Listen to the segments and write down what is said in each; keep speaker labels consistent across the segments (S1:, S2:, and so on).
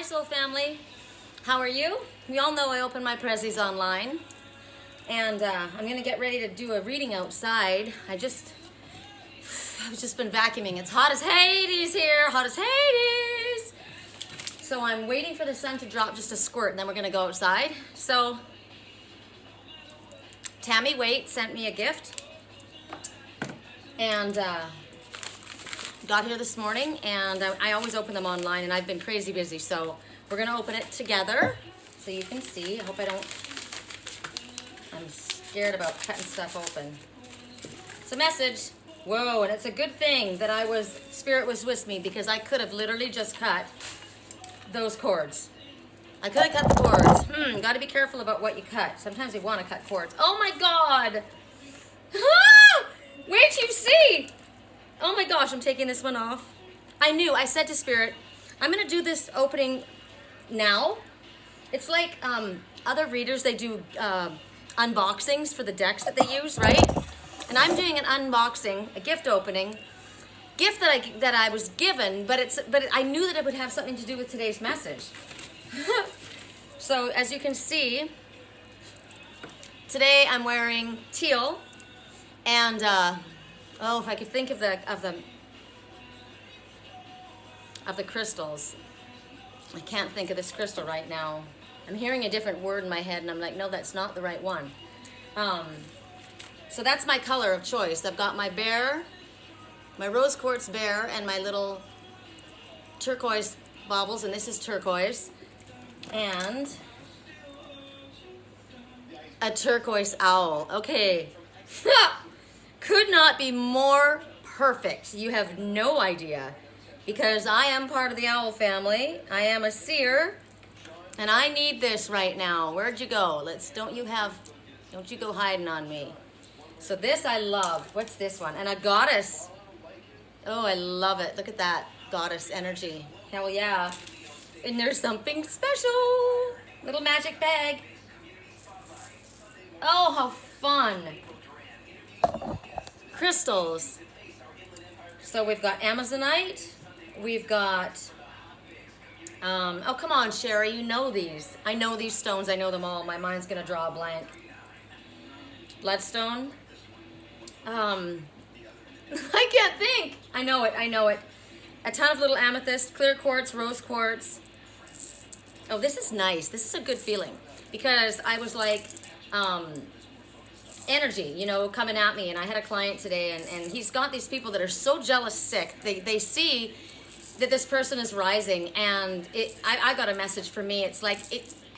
S1: Soul family. How are you? We all know I open my prezzies online. And I'm going to get ready to do a reading outside. I've just been vacuuming. It's hot as Hades here. Hot as Hades. So I'm waiting for the sun to drop just a squirt, and then we're going to go outside. So Tammy Waite sent me a gift. And got here this morning, and I always open them online, and I've been crazy busy. So we're going to open it together so you can see. I hope I don't... I'm scared about cutting stuff open. It's a message. Whoa, and it's a good thing that Spirit was with me, because I could have literally just cut those cords. I could have cut the cords. Got to be careful about what you cut. Sometimes you want to cut cords. Oh my God. Ah! Wait till you see. Oh my gosh, I'm taking this one off. I said to Spirit, I'm going to do this opening now. It's like other readers, they do unboxings for the decks that they use, right? And I'm doing an unboxing, a gift opening, gift that I was given, but I knew that it would have something to do with today's message. So as you can see, today I'm wearing teal, and if I could think of the crystals. I can't think of this crystal right now. I'm hearing a different word in my head, and I'm like, no, that's not the right one. So that's my color of choice. I've got my bear, my rose quartz bear, and my little turquoise baubles, and this is turquoise, and a turquoise owl. Okay. Could not be more perfect. You have no idea, because I am part of the owl family. I am a seer, and I need this right now. Where'd you go? Don't you go hiding on me. So this I love. What's this one? And a goddess. Oh, I love it. Look at that goddess energy. Hell yeah. And there's something special. Little magic bag. Oh, how fun. Crystals. So we've got Amazonite. We've got, oh, come on, Sherry, you know these. I know these stones. I know them all. My mind's going to draw a blank. Bloodstone. I can't think. I know it. A ton of little amethyst, clear quartz, rose quartz. Oh, this is nice. This is a good feeling, because I was like, energy, coming at me. And I had a client today, and he's got these people that are so jealous sick. They see that this person is rising, and I got a message for me. It's like,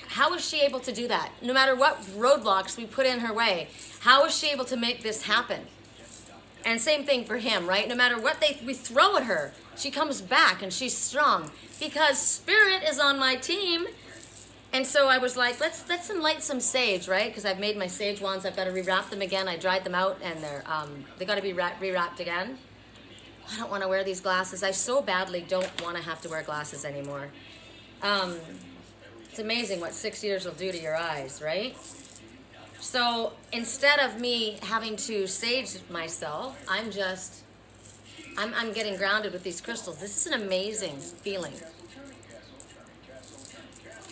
S1: how is she able to do that? No matter what roadblocks we put in her way, how is she able to make this happen? And same thing for him, right? No matter what we throw at her, she comes back, and she's strong, because Spirit is on my team. And so I was like, let's light some sage, right? Because I've made my sage wands. I've got to rewrap them again. I dried them out, and they got to be rewrapped again. I don't want to wear these glasses. I so badly don't want to have to wear glasses anymore. It's amazing what 6 years will do to your eyes, right? So instead of me having to sage myself, I'm getting grounded with these crystals. This is an amazing feeling.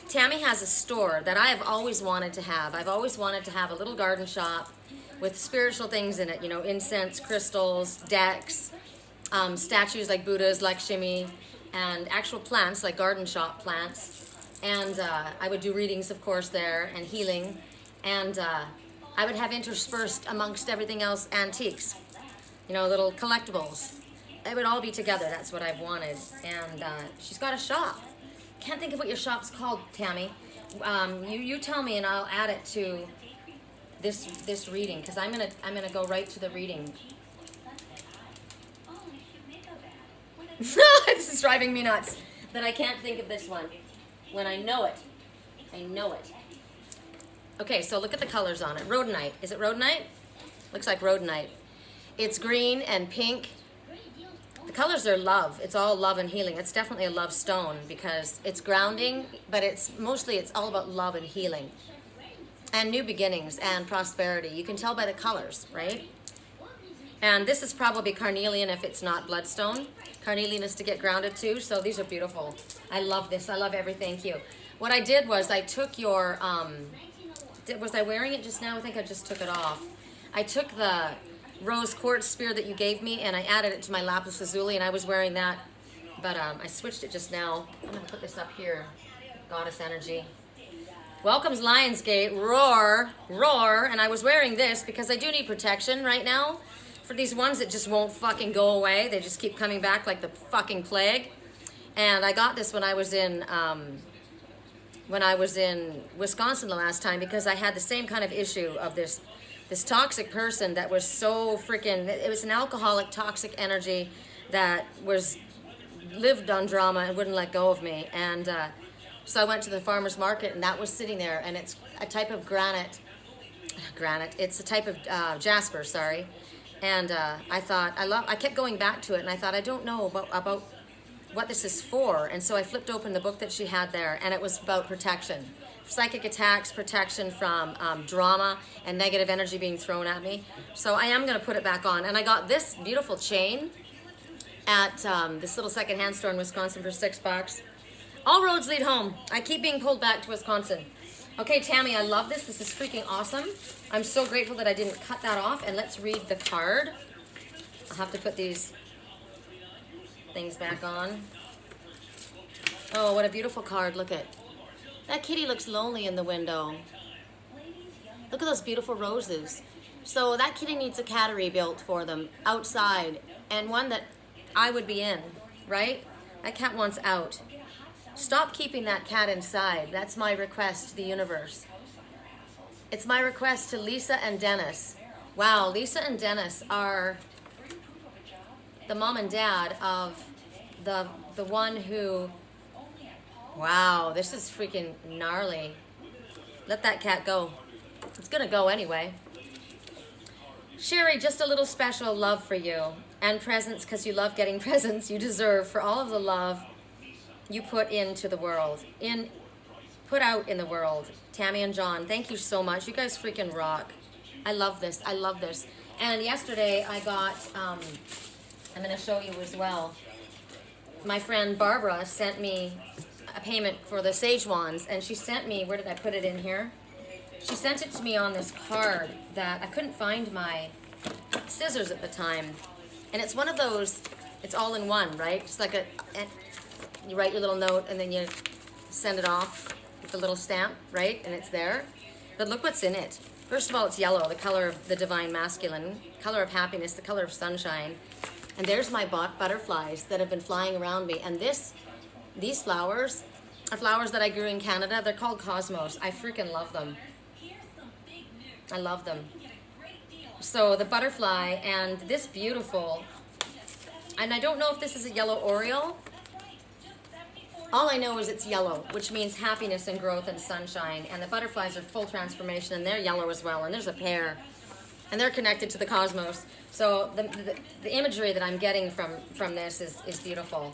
S1: Tammy has a store that I have always wanted to have. I've always wanted to have a little garden shop with spiritual things in it, incense, crystals, decks, statues like Buddhas, Lakshmi, and actual plants like garden shop plants. And I would do readings, of course, there, and healing. And I would have interspersed amongst everything else antiques, little collectibles. It would all be together. That's what I've wanted. And she's got a shop. Can't think of what your shop's called, Tammy. You tell me, and I'll add it to this reading, because I'm gonna go right to the reading. This is driving me nuts that I can't think of this one when I know it. I know it. Okay, so look at the colors on it. Rhodonite. Is it rhodonite? Looks like rhodonite. It's green and pink. The colors are love. It's all love and healing. It's definitely a love stone, because it's grounding, but it's all about love and healing and new beginnings and prosperity. You can tell by the colors, right? And this is probably carnelian if it's not bloodstone. Carnelian is to get grounded too, so these are beautiful. I love this. I love everything. Thank you. What I did was I took your, was I wearing it just now? I think I just took it off. I took the rose quartz spear that you gave me and I added it to my lapis lazuli, and I was wearing that, but I switched it just now. I'm gonna put this up here. Goddess energy. Welcome's Lionsgate, roar, roar, and I was wearing this because I do need protection right now for these ones that just won't fucking go away. They just keep coming back like the fucking plague. And I got this when I was in Wisconsin the last time, because I had the same kind of issue of this toxic person that was so freaking, it was an alcoholic toxic energy that lived on drama and wouldn't let go of me. And so I went to the farmer's market and that was sitting there, and it's a type of granite, it's a type of jasper, sorry. And I thought, I kept going back to it, and I thought, I don't know about what this is for. And so I flipped open the book that she had there, and it was about protection. Psychic attacks, protection from drama and negative energy being thrown at me. So I am going to put it back on. And I got this beautiful chain at this little secondhand store in Wisconsin for $6. All roads lead home. I keep being pulled back to Wisconsin. Okay, Tammy, I love this. This is freaking awesome. I'm so grateful that I didn't cut that off. And let's read the card. I'll have to put these things back on. Oh, what a beautiful card. Look at that. Kitty looks lonely in the window. Look at those beautiful roses. So that kitty needs a cattery built for them outside, and one that I would be in, right? That cat wants out. Stop keeping that cat inside. That's my request to the universe. It's my request to Lisa and Dennis. Wow, Lisa and Dennis are the mom and dad of the one who, wow, this is freaking gnarly. Let that cat go. It's gonna go anyway. Sherry, just a little special love for you, and presents, because you love getting presents you deserve for all of the love you put into the world, put out in the world. Tammy and John, thank you so much. You guys freaking rock. I love this. I love this. And yesterday I got, I'm going to show you as well. My friend Barbara sent me a payment for the sage wands, and she sent me, where did I put it in here? She sent it to me on this card that I couldn't find my scissors at the time. And it's one of those, it's all in one, right? It's like you write your little note and then you send it off with a little stamp, right? And it's there. But look what's in it. First of all, it's yellow, the color of the divine masculine, color of happiness, the color of sunshine. And there's my butterflies that have been flying around me. And these flowers are flowers that I grew in Canada. They're called cosmos. I freaking love them. I love them. So the butterfly and this beautiful, and I don't know if this is a yellow oriole. All I know is it's yellow, which means happiness and growth and sunshine. And the butterflies are full transformation, and they're yellow as well. And there's a pair, and they're connected to the cosmos. So the imagery that I'm getting from this is beautiful.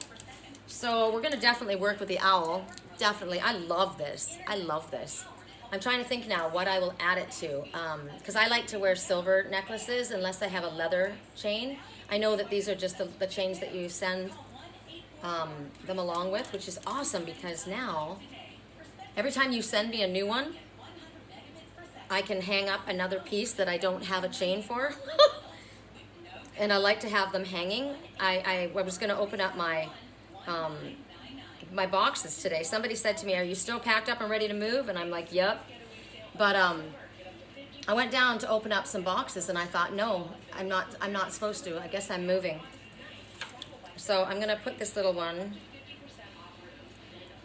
S1: So we're going to definitely work with the owl. Definitely. I love this. I love this. I'm trying to think now what I will add it to, because I like to wear silver necklaces unless I have a leather chain. I know that these are just the chains that you send them along with, which is awesome, because now every time you send me a new one, I can hang up another piece that I don't have a chain for. And I like to have them hanging. I was going to open up my boxes today. Somebody said to me, "Are you still packed up and ready to move?" And I'm like, "Yep." But I went down to open up some boxes, and I thought, no, I'm not supposed to. I guess I'm moving. So I'm gonna put this little one.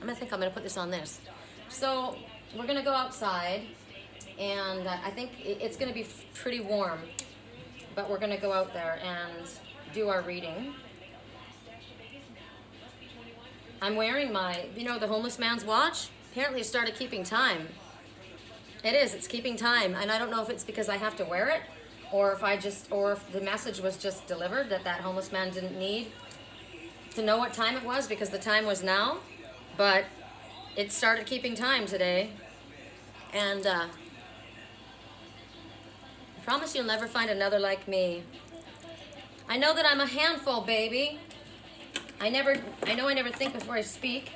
S1: I'm gonna put this on this. So we're gonna go outside, and I think it's gonna be pretty warm, but we're gonna go out there and do our reading. I'm wearing my, the homeless man's watch. Apparently it started keeping time. It is, it's keeping time. And I don't know if it's because I have to wear it, or if the message was just delivered that homeless man didn't need to know what time it was, because the time was now. But it started keeping time today. And I promise you'll never find another like me. I know that I'm a handful, baby. I know I never think before I speak.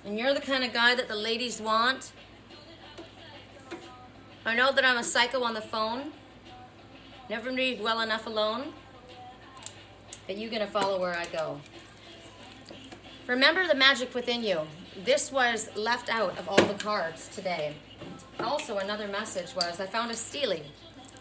S1: And you're the kind of guy that the ladies want. I know that I'm a psycho on the phone. Never read well enough alone. But you're gonna follow where I go. Remember the magic within you. This was left out of all the cards today. Also, another message was I found a steely.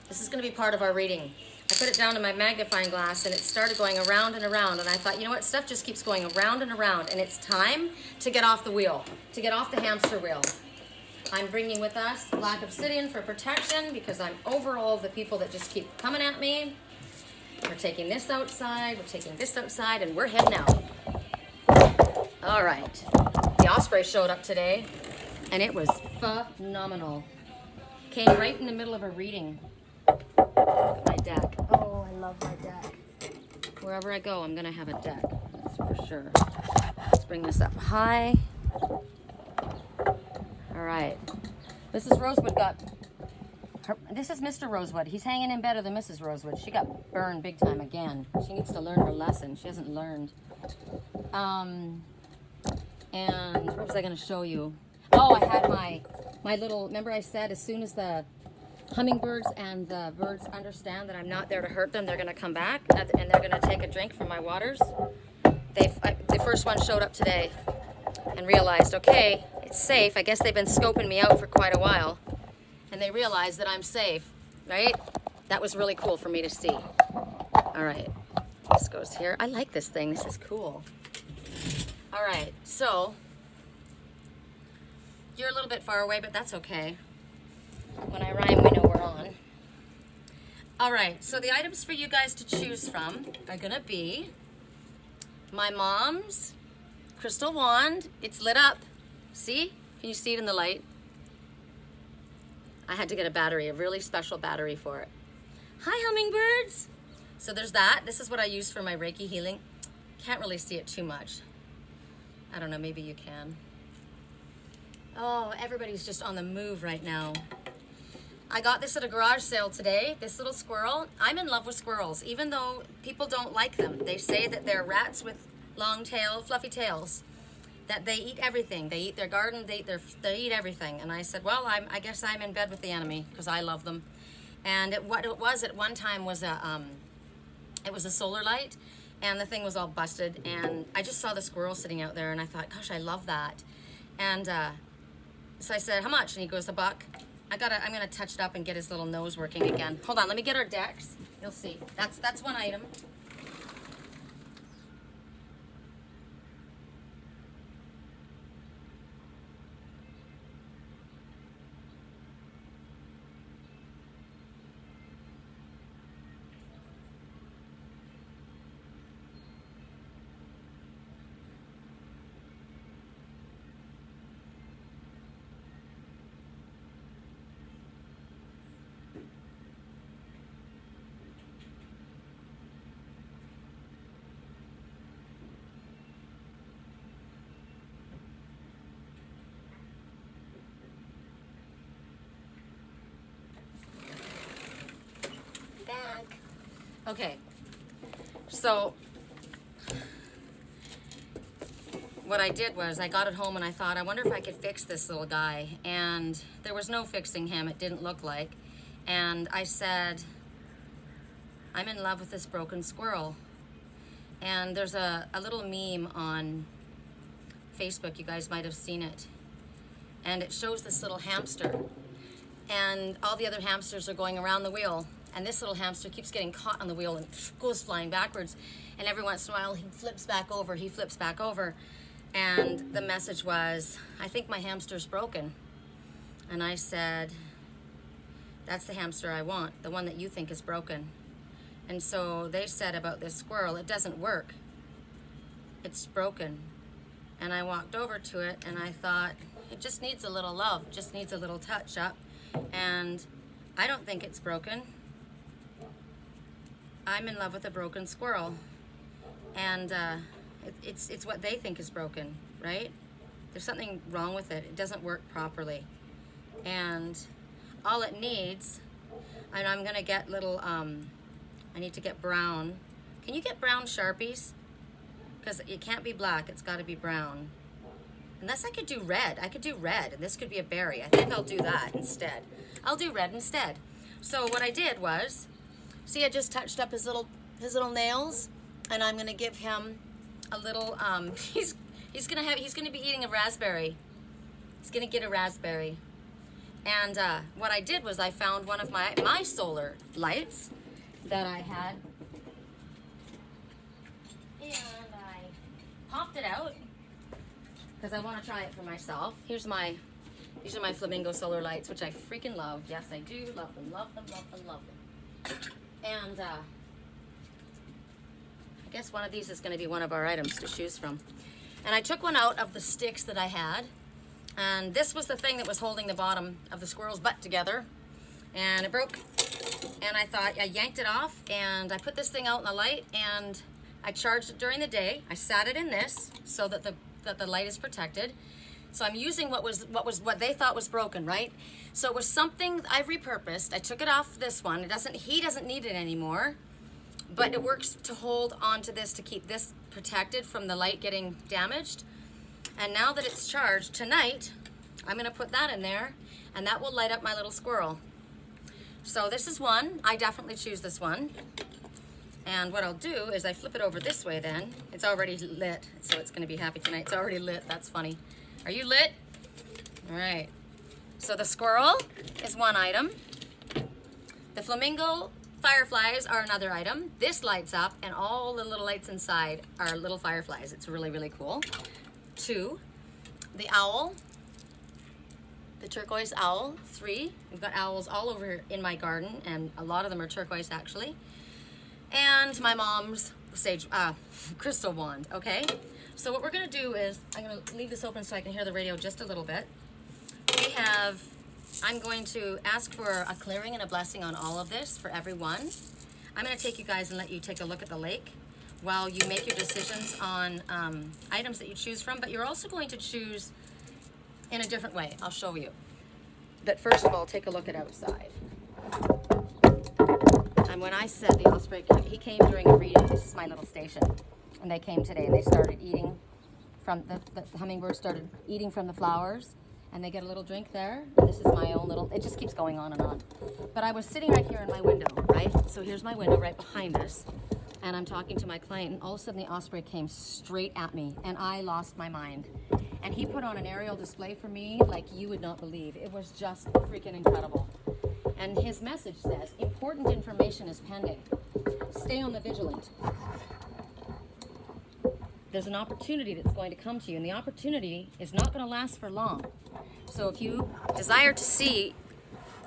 S1: This is gonna be part of our reading. I put it down to my magnifying glass and it started going around and around, and I thought, you know what, stuff just keeps going around and around, and it's time to get off the wheel, to get off the hamster wheel. I'm bringing with us black obsidian for protection because I'm over all the people that just keep coming at me. We're taking this outside, we're taking this outside, and we're heading out. All right, the osprey showed up today, and it was phenomenal. Came right in the middle of a reading. Look at my deck. Oh, I love my deck. Wherever I go, I'm gonna have a deck, that's for sure. Let's bring this up high. All right, Mrs. Rosewood this is Mr. Rosewood. He's hanging in better than Mrs. Rosewood. She got burned big time again. She needs to learn her lesson. She hasn't learned. And what was I gonna show you? Oh, I had my little, remember I said as soon as the hummingbirds and the birds understand that I'm not there to hurt them, they're going to come back and they're going to take a drink from my waters. The first one showed up today and realized, okay, it's safe. I guess they've been scoping me out for quite a while, and they realized that I'm safe, right? That was really cool for me to see. All right, this goes here. I like this thing. This is cool. All right, so you're a little bit far away, but that's okay. When I rhyme, we know we're on. All right, so the items for you guys to choose from are gonna be my mom's crystal wand. It's lit up. See? Can you see it in the light? I had to get a battery, a really special battery for it. Hi, hummingbirds. So there's that. This is what I use for my Reiki healing. Can't really see it too much. I don't know, maybe you can. Oh, everybody's just on the move right now. I got this at a garage sale today, this little squirrel. I'm in love with squirrels, even though people don't like them. They say that they're rats with long tail, fluffy tails, that they eat everything. They eat their garden, they eat everything. And I said, well, I guess I'm in bed with the enemy because I love them. And what it was at one time was it was a solar light, and the thing was all busted. And I just saw the squirrel sitting out there, and I thought, gosh, I love that. And so I said, how much? And he goes, $1. I'm gonna touch it up and get his little nose working again. Hold on, let me get our decks. You'll see. That's one item. Okay, so what I did was I got it home and I thought, I wonder if I could fix this little guy. And there was no fixing him, it didn't look like. And I said, I'm in love with this broken squirrel. And there's a little meme on Facebook, you guys might have seen it. And it shows this little hamster. And all the other hamsters are going around the wheel. And this little hamster keeps getting caught on the wheel and goes flying backwards. And every once in a while, he flips back over. And the message was, I think my hamster's broken. And I said, that's the hamster I want, the one that you think is broken. And so they said about this squirrel, it doesn't work. It's broken. And I walked over to it and I thought, it just needs a little love, just needs a little touch up. And I don't think it's broken. I'm in love with a broken squirrel, and it's what they think is broken, right? There's something wrong with it. It doesn't work properly, and all it needs, and I'm gonna get little I need to get brown. Can you get brown Sharpies? Because it can't be black, it's gotta be brown. Unless I could do red. I could do red, and this could be a berry. I think I'll do that instead. I'll do red instead. So what I did was, see, I just touched up his little nails, and I'm gonna give him a little, he's gonna be eating a raspberry. He's gonna get a raspberry. And what I did was I found one of my solar lights that I had, and I popped it out because I want to try it for myself. These are my Flamingo solar lights, which I freaking love. Yes, I do love them, love them, love them, love them. And I guess one of these is going to be one of our items to choose from. And I took one out of the sticks that I had, and this was the thing that was holding the bottom of the squirrel's butt together, and it broke. And I thought, I yanked it off, and I put this thing out in the light, and I charged it during the day. I sat it in this so that the light is protected. So I'm using what they thought was broken, right? So it was something I repurposed. I took it off this one. He doesn't need it anymore, but it works to hold onto this to keep this protected from the light getting damaged. And now that it's charged tonight, I'm gonna put that in there, and that will light up my little squirrel. So this is one. I definitely choose this one. And what I'll do is I flip it over this way then. It's already lit, so it's gonna be happy tonight. It's already lit, that's funny. Are you lit? All right. So the squirrel is one item. The flamingo fireflies are another item. This lights up, and all the little lights inside are little fireflies. It's really, really cool. 2, the owl, the turquoise owl. 3, we've got owls all over in my garden, and a lot of them are turquoise actually. And my mom's crystal wand, okay? So what we're gonna do is, I'm gonna leave this open so I can hear the radio just a little bit. I'm going to ask for a clearing and a blessing on all of this for everyone. I'm gonna take you guys and let you take a look at the lake while you make your decisions on items that you choose from, but you're also going to choose in a different way. I'll show you. But first of all, take a look at outside. And when I said the osprey, he came during a reading. This is my little station. And they came today, and they started eating from, the hummingbirds started eating from the flowers, and they get a little drink there. And this is my own little, it just keeps going on and on. But I was sitting right here in my window, right? So here's my window right behind us. And I'm talking to my client, and all of a sudden the osprey came straight at me, and I lost my mind. And he put on an aerial display for me like you would not believe. It was just freaking incredible. And his message says, important information is pending. Stay on the vigilant. There's an opportunity that's going to come to you, and the opportunity is not going to last for long. So if you desire to see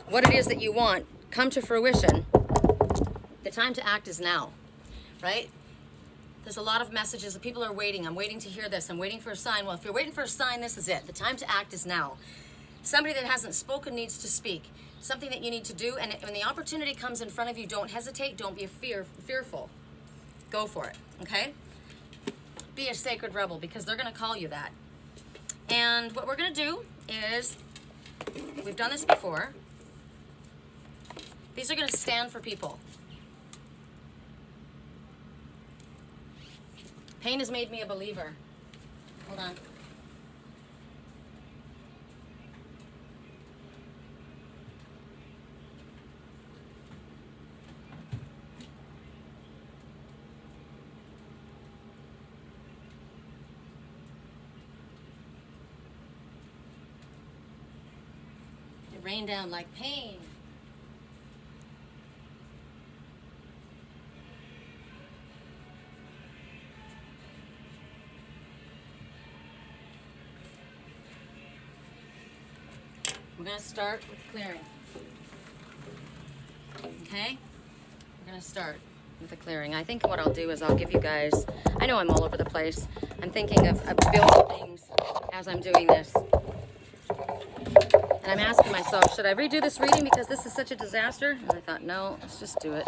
S1: what it is that you want come to fruition, the time to act is now, right? There's a lot of messages that people are waiting. I'm waiting to hear this. I'm waiting for a sign. Well, if you're waiting for a sign, this is it. The time to act is now. Somebody that hasn't spoken needs to speak. Something that you need to do, and when the opportunity comes in front of you, don't hesitate. Don't be fearful. Go for it, okay? Be a sacred rebel, because they're going to call you that. And what we're going to do is, we've done this before. These are going to stand for people. Pain has made me a believer. Hold on. It rained down like pain. We're going to start with clearing. Okay? We're going to start with the clearing. I think what I'll do is I'll give you guys, I know I'm all over the place. I'm thinking of building things as I'm doing this. And I'm asking myself, should I redo this reading because this is such a disaster? And I thought, no, let's just do it.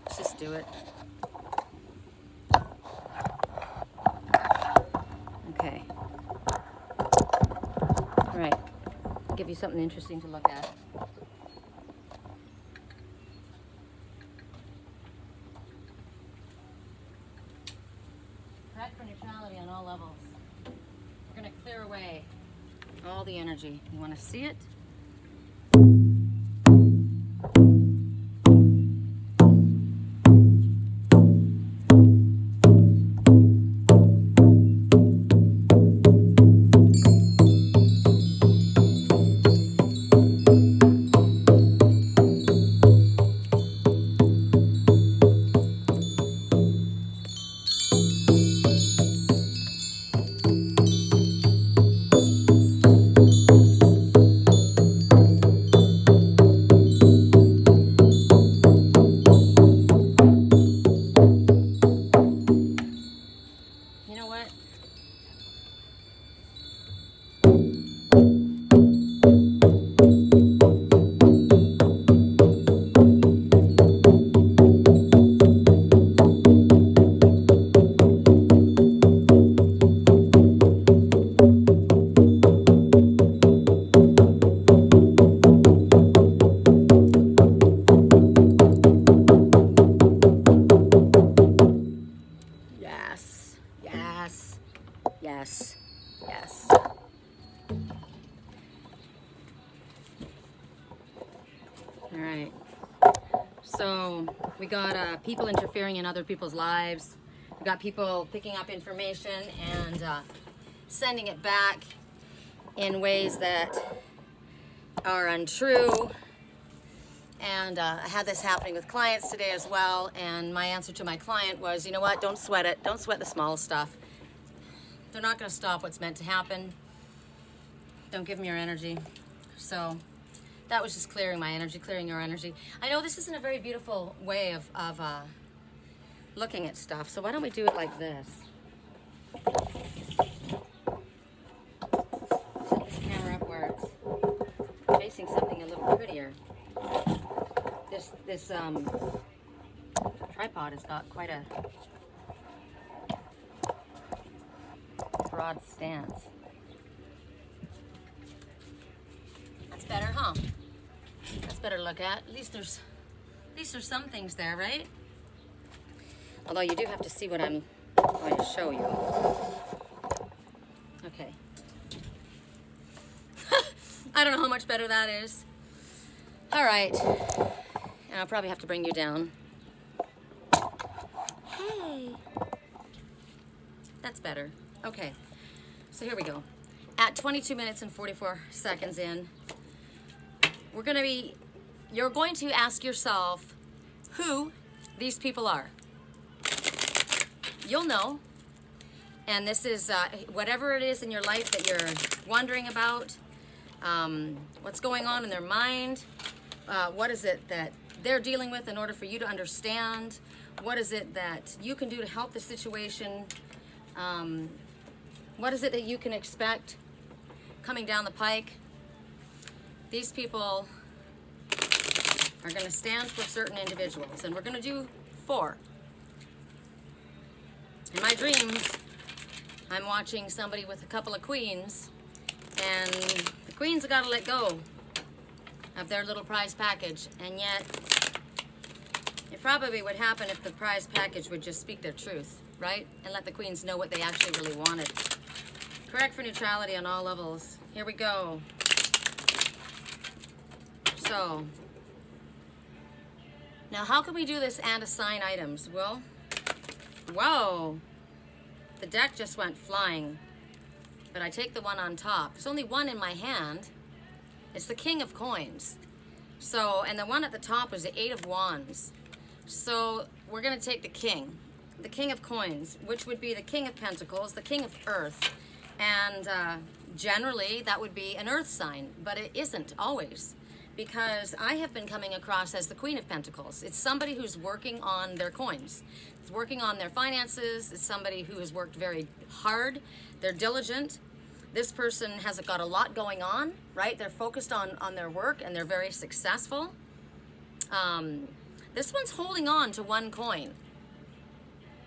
S1: Let's just do it. Okay. All right. Give you something interesting to look at. away all the energy. You want to see it? Yes, yes. All right. So we got people interfering in other people's lives. We got people picking up information and sending it back in ways that are untrue. And I had this happening with clients today as well. And my answer to my client was, you know what? Don't sweat it. Don't sweat the small stuff. They're not going to stop what's meant to happen. Don't give them your energy. So that was just clearing my energy, clearing your energy. I know this isn't a very beautiful way of looking at stuff. So why don't we do it like this? Set this camera up where it's facing something a little prettier. This tripod has got quite a broad stance. That's better, huh? That's better to look at. At least there's some things there, right? Although you do have to see what I'm going to show you. Okay. I don't know how much better that is. All right. And I'll probably have to bring you down. Hey. That's better. Okay. So here we go. At 22 minutes and 44 seconds in, you're going to ask yourself who these people are. You'll know. And this is whatever it is in your life that you're wondering about, what's going on in their mind, what is it that they're dealing with in order for you to understand, what is it that you can do to help the situation, what is it that you can expect coming down the pike. These people are going to stand for certain individuals, and we're going to do 4. In my dreams, I'm watching somebody with a couple of queens, and the queens have got to let go of their little prize package, and yet it probably would happen if the prize package would just speak their truth, right? And let the queens know what they actually really wanted. Correct for neutrality on all levels. Here we go. So, now how can we do this and assign items? Well, whoa, the deck just went flying, but I take the one on top. There's only one in my hand. It's the King of Coins. So, and the one at the top was the 8 of Wands. So we're gonna take the King of Coins, which would be the King of Pentacles, the King of Earth. And generally that would be an earth sign, but it isn't always, because I have been coming across as the Queen of Pentacles. It's somebody who's working on their coins. It's working on their finances. It's somebody who has worked very hard. They're diligent. This person has got a lot going on, right? They're focused on their work and they're very successful. This one's holding on to one coin.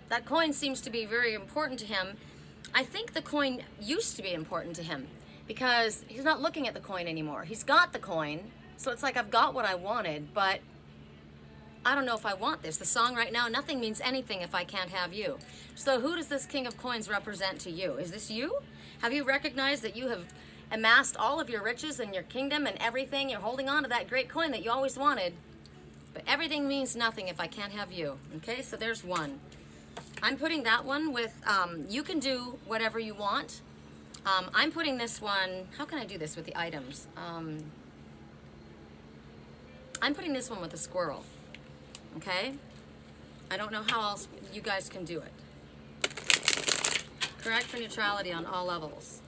S1: That coin seems to be very important to him. I think the coin used to be important to him because he's not looking at the coin anymore. He's got the coin, so it's like I've got what I wanted, but I don't know if I want this. The song right now, nothing means anything if I can't have you. So who does this King of Coins represent to you? Is this you? Have you recognized that you have amassed all of your riches and your kingdom and everything? You're holding on to that great coin that you always wanted. But everything means nothing if I can't have you. Okay, so there's one. I'm putting that one with, you can do whatever you want. I'm putting this one, how can I do this with the items? I'm putting this one with a squirrel, okay? I don't know how else you guys can do it. Correct for neutrality on all levels.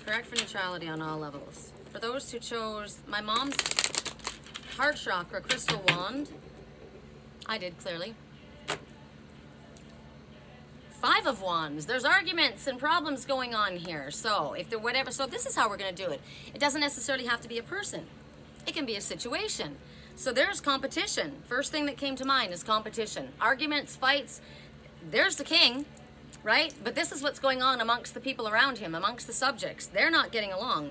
S1: Correct for neutrality on all levels. For those who chose my mom's heart chakra crystal wand, I did clearly. 5 of Wands. There's arguments and problems going on here. So if there whatever, so this is how we're going to do it. It doesn't necessarily have to be a person. It can be a situation. So there's competition. First thing that came to mind is competition. Arguments, fights. There's the king, right? But this is what's going on amongst the people around him, amongst the subjects. They're not getting along.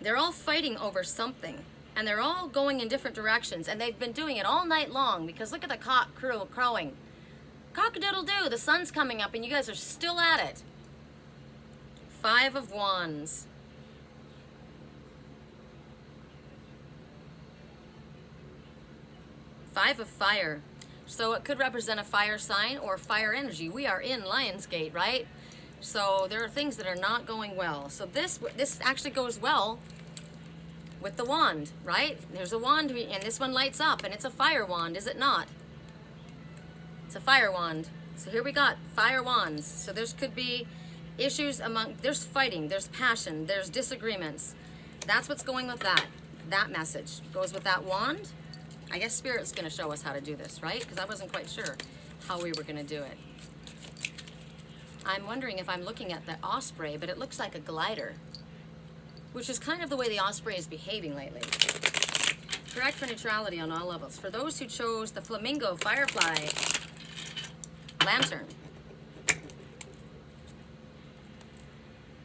S1: They're all fighting over something. And they're all going in different directions. And they've been doing it all night long because look at the cock crowing. Cock-a-doodle-doo, the sun's coming up and you guys are still at it. 5 of Wands. Five of Fire. So it could represent a fire sign or fire energy. We are in Lionsgate, right? So there are things that are not going well. So this actually goes well with the wand, right? There's a wand and this one lights up and it's a fire wand, is it not? It's a fire wand. So here we got fire wands. So there could be issues there's fighting, there's passion, there's disagreements. That's what's going with that. That message goes with that wand. I guess Spirit's going to show us how to do this, right? Because I wasn't quite sure how we were going to do it. I'm wondering if I'm looking at the osprey, but it looks like a glider, which is kind of the way the osprey is behaving lately. Correct for neutrality on all levels. For those who chose the Flamingo, Firefly, Lantern.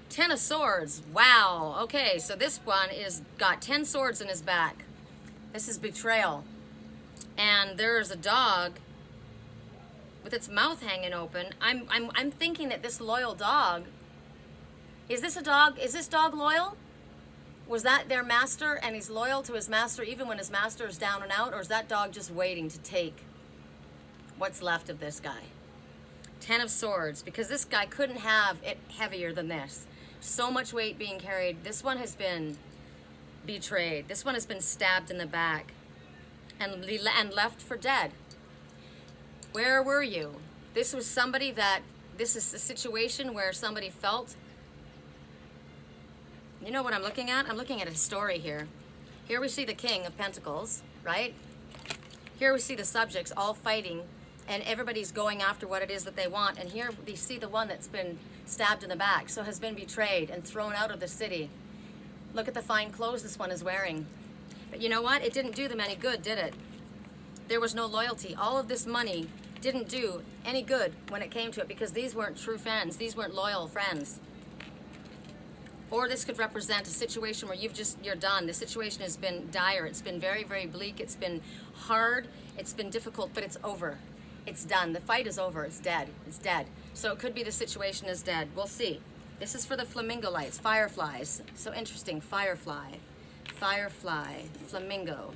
S1: 10 of Swords. Wow. Okay, so this one is got 10 swords in his back. This is betrayal. And there's a dog with its mouth hanging open. I'm thinking that this loyal dog, is this a dog? Is this dog loyal? Was that their master and he's loyal to his master even when his master is down and out? Or is that dog just waiting to take what's left of this guy? 10 of Swords, because this guy couldn't have it heavier than this. So much weight being carried. This one has been betrayed. This one has been stabbed in the back and left for dead. Where were you? This was somebody that, this is a situation where somebody felt, you know what I'm looking at? I'm looking at a story here. Here we see the King of Pentacles, right? Here we see the subjects all fighting and everybody's going after what it is that they want. And here we see the one that's been stabbed in the back, so has been betrayed and thrown out of the city. Look at the fine clothes this one is wearing. But you know what? It didn't do them any good, did it? There was no loyalty. All of this money didn't do any good when it came to it because these weren't true friends. These weren't loyal friends. Or this could represent a situation where you're done. The situation has been dire. It's been very, very bleak. It's been hard. It's been difficult, but it's over. It's done. The fight is over. It's dead. It's dead. So it could be the situation is dead. We'll see. This is for the flamingo lights, fireflies. So interesting. Firefly. Firefly. Flamingo.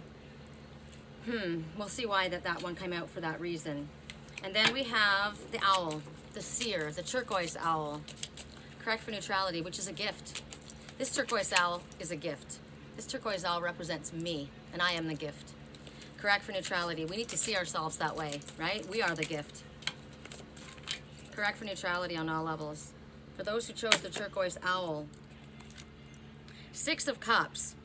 S1: We'll see why that one came out for that reason. And then we have the owl, the Seer, the turquoise owl. Correct for neutrality, which is a gift. This turquoise owl is a gift. This turquoise owl represents me, and I am the gift. Correct for neutrality. We need to see ourselves that way, right? We are the gift. Correct for neutrality on all levels. For those who chose the turquoise owl. 6 of Cups.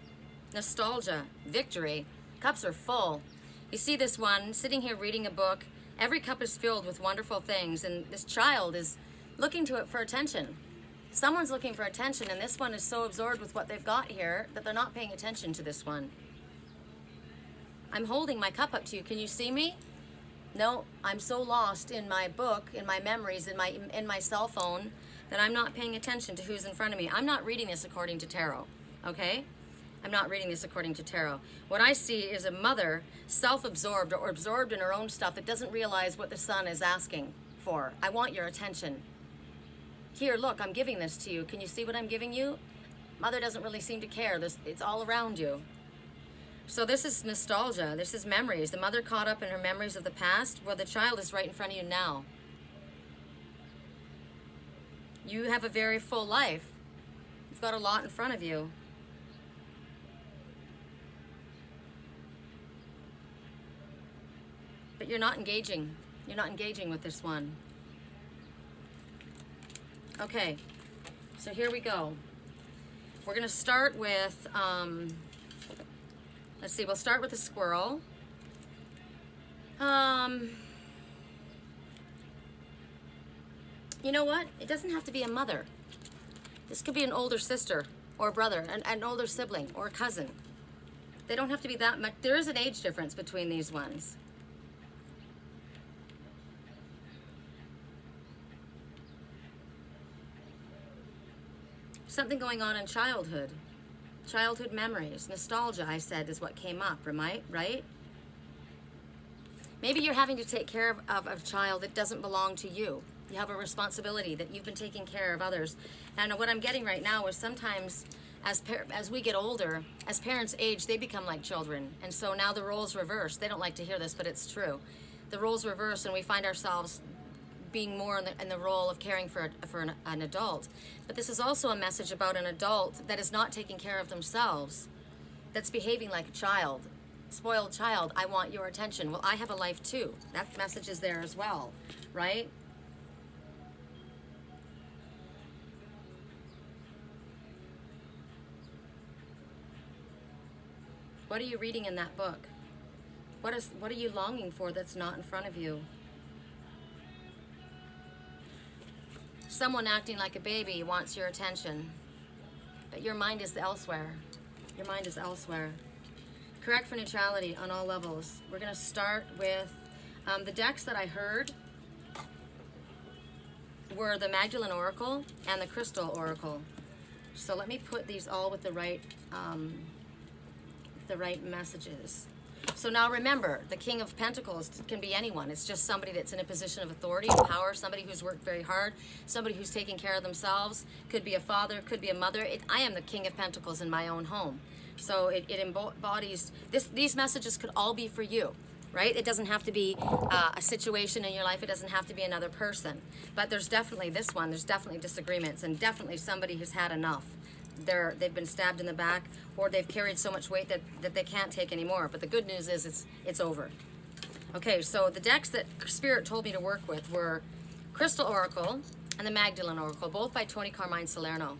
S1: Nostalgia. Victory. Cups are full. You see this one sitting here reading a book. Every cup is filled with wonderful things, and this child is looking to it for attention. Someone's looking for attention, and this one is so absorbed with what they've got here that they're not paying attention to this one. I'm holding my cup up to you. Can you see me? No, I'm so lost in my book, in my memories, in my cell phone, that I'm not paying attention to who's in front of me. I'm not reading this according to tarot, okay? I'm not reading this according to tarot. What I see is a mother, self-absorbed or absorbed in her own stuff that doesn't realize what the son is asking for. I want your attention. Here, look, I'm giving this to you. Can you see what I'm giving you? Mother doesn't really seem to care. It's all around you. So this is nostalgia. This is memories. The mother caught up in her memories of the past. Well, the child is right in front of you now. You have a very full life. You've got a lot in front of you. But you're not engaging. You're not engaging with this one. Okay, so here we go. We're going to start with, let's see, we'll start with the squirrel. You know what? It doesn't have to be a mother. This could be an older sister or brother, an older sibling or a cousin. They don't have to be that much. There is an age difference between these ones. Something going on in childhood. Childhood memories. Nostalgia, I said, is what came up, right? Maybe you're having to take care of a child that doesn't belong to you. You have a responsibility that you've been taking care of others. And what I'm getting right now is sometimes as we get older, as parents age, they become like children. And so now the roles reverse. They don't like to hear this, but it's true. The roles reverse and we find ourselves being more in the role of caring for an adult. But this is also a message about an adult that is not taking care of themselves, that's behaving like a child. Spoiled child, I want your attention. Well, I have a life too. That message is there as well, right? What are you reading in that book? What are you longing for that's not in front of you? Someone acting like a baby wants your attention, but your mind is elsewhere. Your mind is elsewhere. Correct for neutrality on all levels. We're going to start with the decks that I heard were the Magdalene Oracle and the Crystal Oracle. So let me put these all with the right messages. So now remember, the King of Pentacles can be anyone. It's just somebody that's in a position of authority and power, somebody who's worked very hard, somebody who's taking care of themselves. Could be a father, could be a mother. I am the King of Pentacles in my own home. So it embodies, these messages could all be for you, right? It doesn't have to be a situation in your life. It doesn't have to be another person. But there's definitely this one. There's definitely disagreements, and definitely somebody who's had enough. They've been stabbed in the back, or they've carried so much weight that they can't take anymore. But the good news is it's over. Okay, so the decks that Spirit told me to work with were Crystal Oracle and the Magdalene Oracle, both by Tony Carmine Salerno.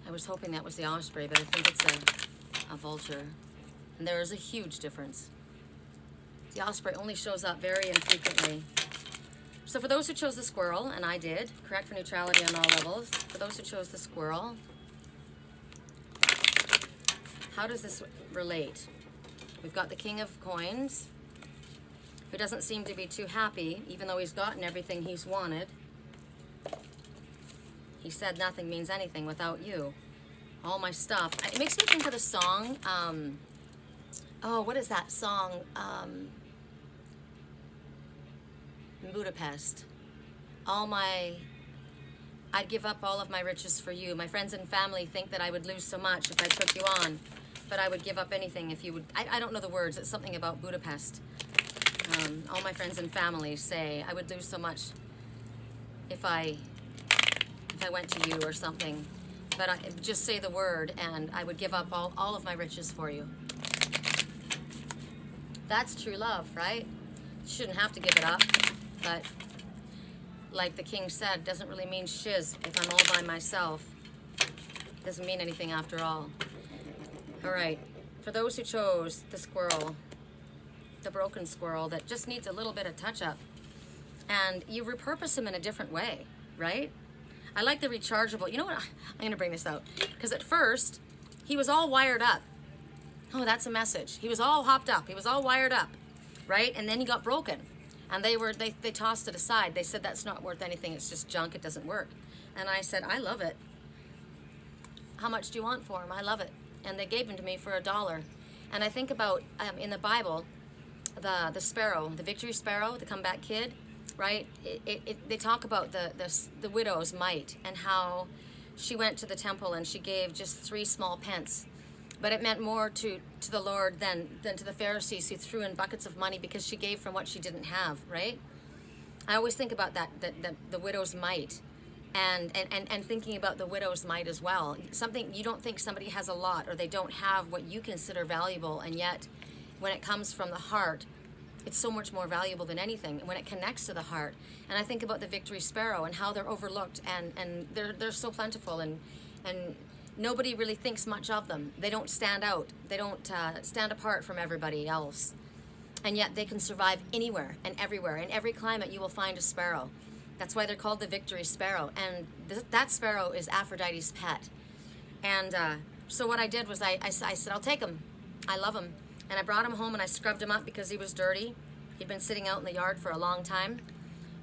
S1: I was hoping that was the osprey, but I think it's a vulture. And there is a huge difference. The osprey only shows up very infrequently. So for those who chose the squirrel, and I did, correct for neutrality on all levels, for those who chose the squirrel, how does this relate? We've got the King of Coins, who doesn't seem to be too happy, even though he's gotten everything he's wanted. He said nothing means anything without you. All my stuff. It makes me think of the song, oh, what is that song? In Budapest. I'd give up all of my riches for you. My friends and family think that I would lose so much if I took you on, but I would give up anything if you would. I don't know the words. It's something about Budapest. All my friends and family say I would lose so much if I went to you or something. But I just say the word and I would give up all of my riches for you. That's true love, right? You shouldn't have to give it up, but like the king said, doesn't really mean shiz if I'm all by myself. Doesn't mean anything after all. All right, for those who chose the squirrel, the broken squirrel that just needs a little bit of touch up, and you repurpose him in a different way, right? I like the rechargeable. You know what? I'm going to bring this out. Because at first, he was all wired up. Oh, that's a message. He was all hopped up. He was all wired up, right? And then he got broken. And they tossed it aside. They said, that's not worth anything. It's just junk. It doesn't work. And I said, I love it. How much do you want for him? I love it. And they gave him to me for $1. And I think about, in the Bible, the sparrow, the victory sparrow, the comeback kid, right? They talk about the widow's mite and how she went to the temple and she gave just 3 small pence. But it meant more to the Lord than to the Pharisees who threw in buckets of money because she gave from what she didn't have, right? I always think about that the widow's mite and thinking about the widow's mite as well. Something you don't think somebody has a lot or they don't have what you consider valuable, and yet when it comes from the heart, it's so much more valuable than anything when it connects to the heart. And I think about the victory sparrow and how they're overlooked and they're so plentiful and nobody really thinks much of them. They don't stand out. They don't stand apart from everybody else. And yet they can survive anywhere and everywhere. In every climate you will find a sparrow. That's why they're called the victory sparrow. And that sparrow is Aphrodite's pet. And so what I did was I said, I'll take him. I love him. And I brought him home and I scrubbed him up because he was dirty. He'd been sitting out in the yard for a long time.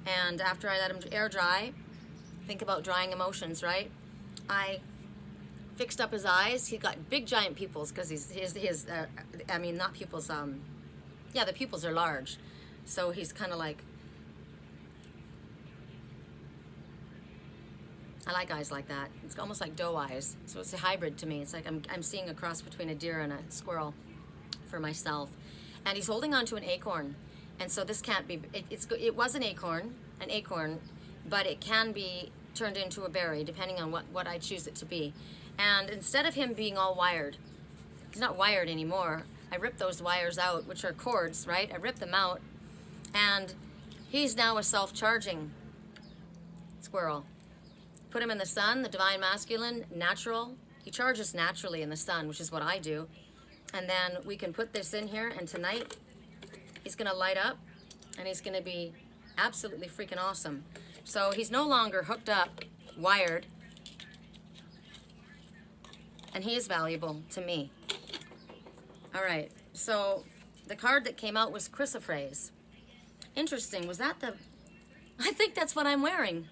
S1: And after I let him air dry, think about drying emotions, right? I fixed up his eyes. He got big giant pupils because I mean, not pupils, yeah, the pupils are large. So he's kind of like, I like eyes like that. It's almost like doe eyes. So it's a hybrid to me. It's like I'm seeing a cross between a deer and a squirrel for myself. And he's holding on to an acorn. And so this can't be, it was an acorn, but it can be turned into a berry depending on what I choose it to be. And instead of him being all wired, he's not wired anymore. I ripped those wires out, which are cords, right? I ripped them out, and he's now a self-charging squirrel. Put him in the sun, the divine masculine, natural. He charges naturally in the sun, which is what I do. And then we can put this in here, and tonight he's gonna light up, and he's gonna be absolutely freaking awesome. So he's no longer hooked up, wired, and he is valuable to me. All right, so the card that came out was Chrysoprase. Interesting, was that I think that's what I'm wearing.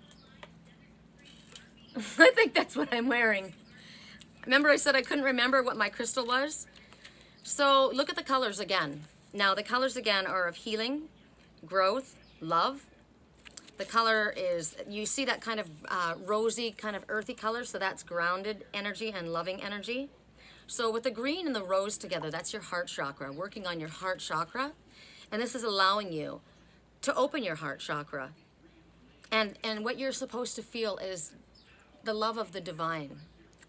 S1: I think that's what I'm wearing. Remember I said I couldn't remember what my crystal was? So look at the colors again. Now the colors again are of healing, growth, love. The color is, you see that kind of rosy, kind of earthy color, so that's grounded energy and loving energy. So with the green and the rose together, that's your heart chakra, working on your heart chakra. And this is allowing you to open your heart chakra. And what you're supposed to feel is the love of the divine.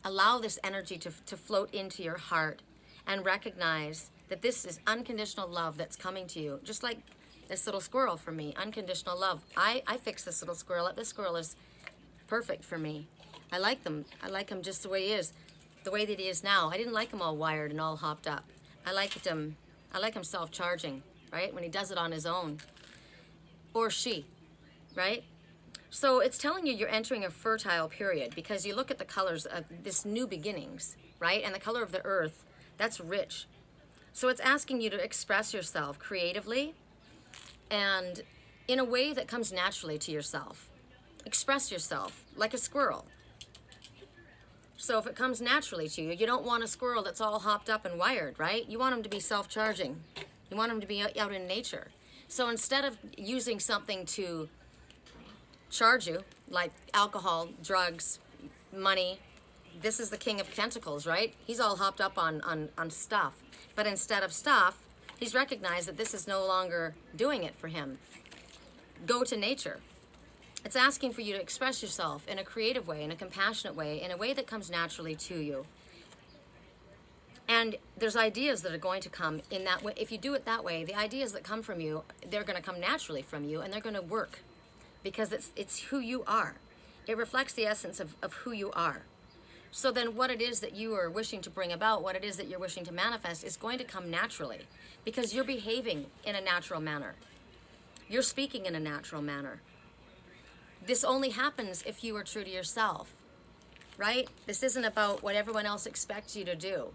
S1: Allow this energy to float into your heart and recognize that this is unconditional love that's coming to you. Just like this little squirrel for me, unconditional love. I fixed this little squirrel up. This squirrel is perfect for me. I like them. I like him just the way he is, the way that he is now. I didn't like him all wired and all hopped up. I like him self-charging, right? When he does it on his own. Or she, right? So it's telling you you're entering a fertile period because you look at the colors of this new beginnings, right? And the color of the earth, that's rich. So it's asking you to express yourself creatively and in a way that comes naturally to yourself. Express yourself like a squirrel. So if it comes naturally to you, you don't want a squirrel that's all hopped up and wired, right? You want him to be self-charging. You want him to be out in nature. So instead of using something to charge you, like alcohol, drugs, money, this is the King of Pentacles, right? He's all hopped up on stuff. But instead of stuff, he's recognized that this is no longer doing it for him. Go to nature. It's asking for you to express yourself in a creative way, in a compassionate way, in a way that comes naturally to you. And there's ideas that are going to come in that way. If you do it that way, the ideas that come from you, they're going to come naturally from you and they're going to work because it's who you are. It reflects the essence of who you are. So then what it is that you are wishing to bring about, what it is that you're wishing to manifest is going to come naturally because you're behaving in a natural manner. You're speaking in a natural manner. This only happens if you are true to yourself, right? This isn't about what everyone else expects you to do.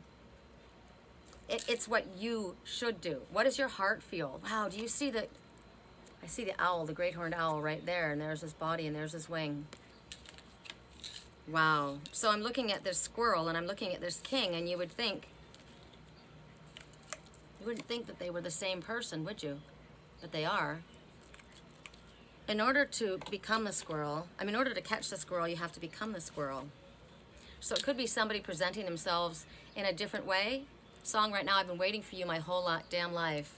S1: It's what you should do. What does your heart feel? Wow, do you see I see the owl, the great horned owl right there, and there's his body and there's his wing. Wow. So I'm looking at this squirrel and I'm looking at this king, and you would think You wouldn't think that they were the same person, would you? But they are. In order to become the squirrel, in order to catch the squirrel, you have to become the squirrel. So it could be somebody presenting themselves in a different way. Song right now, I've been waiting for you my whole damn life.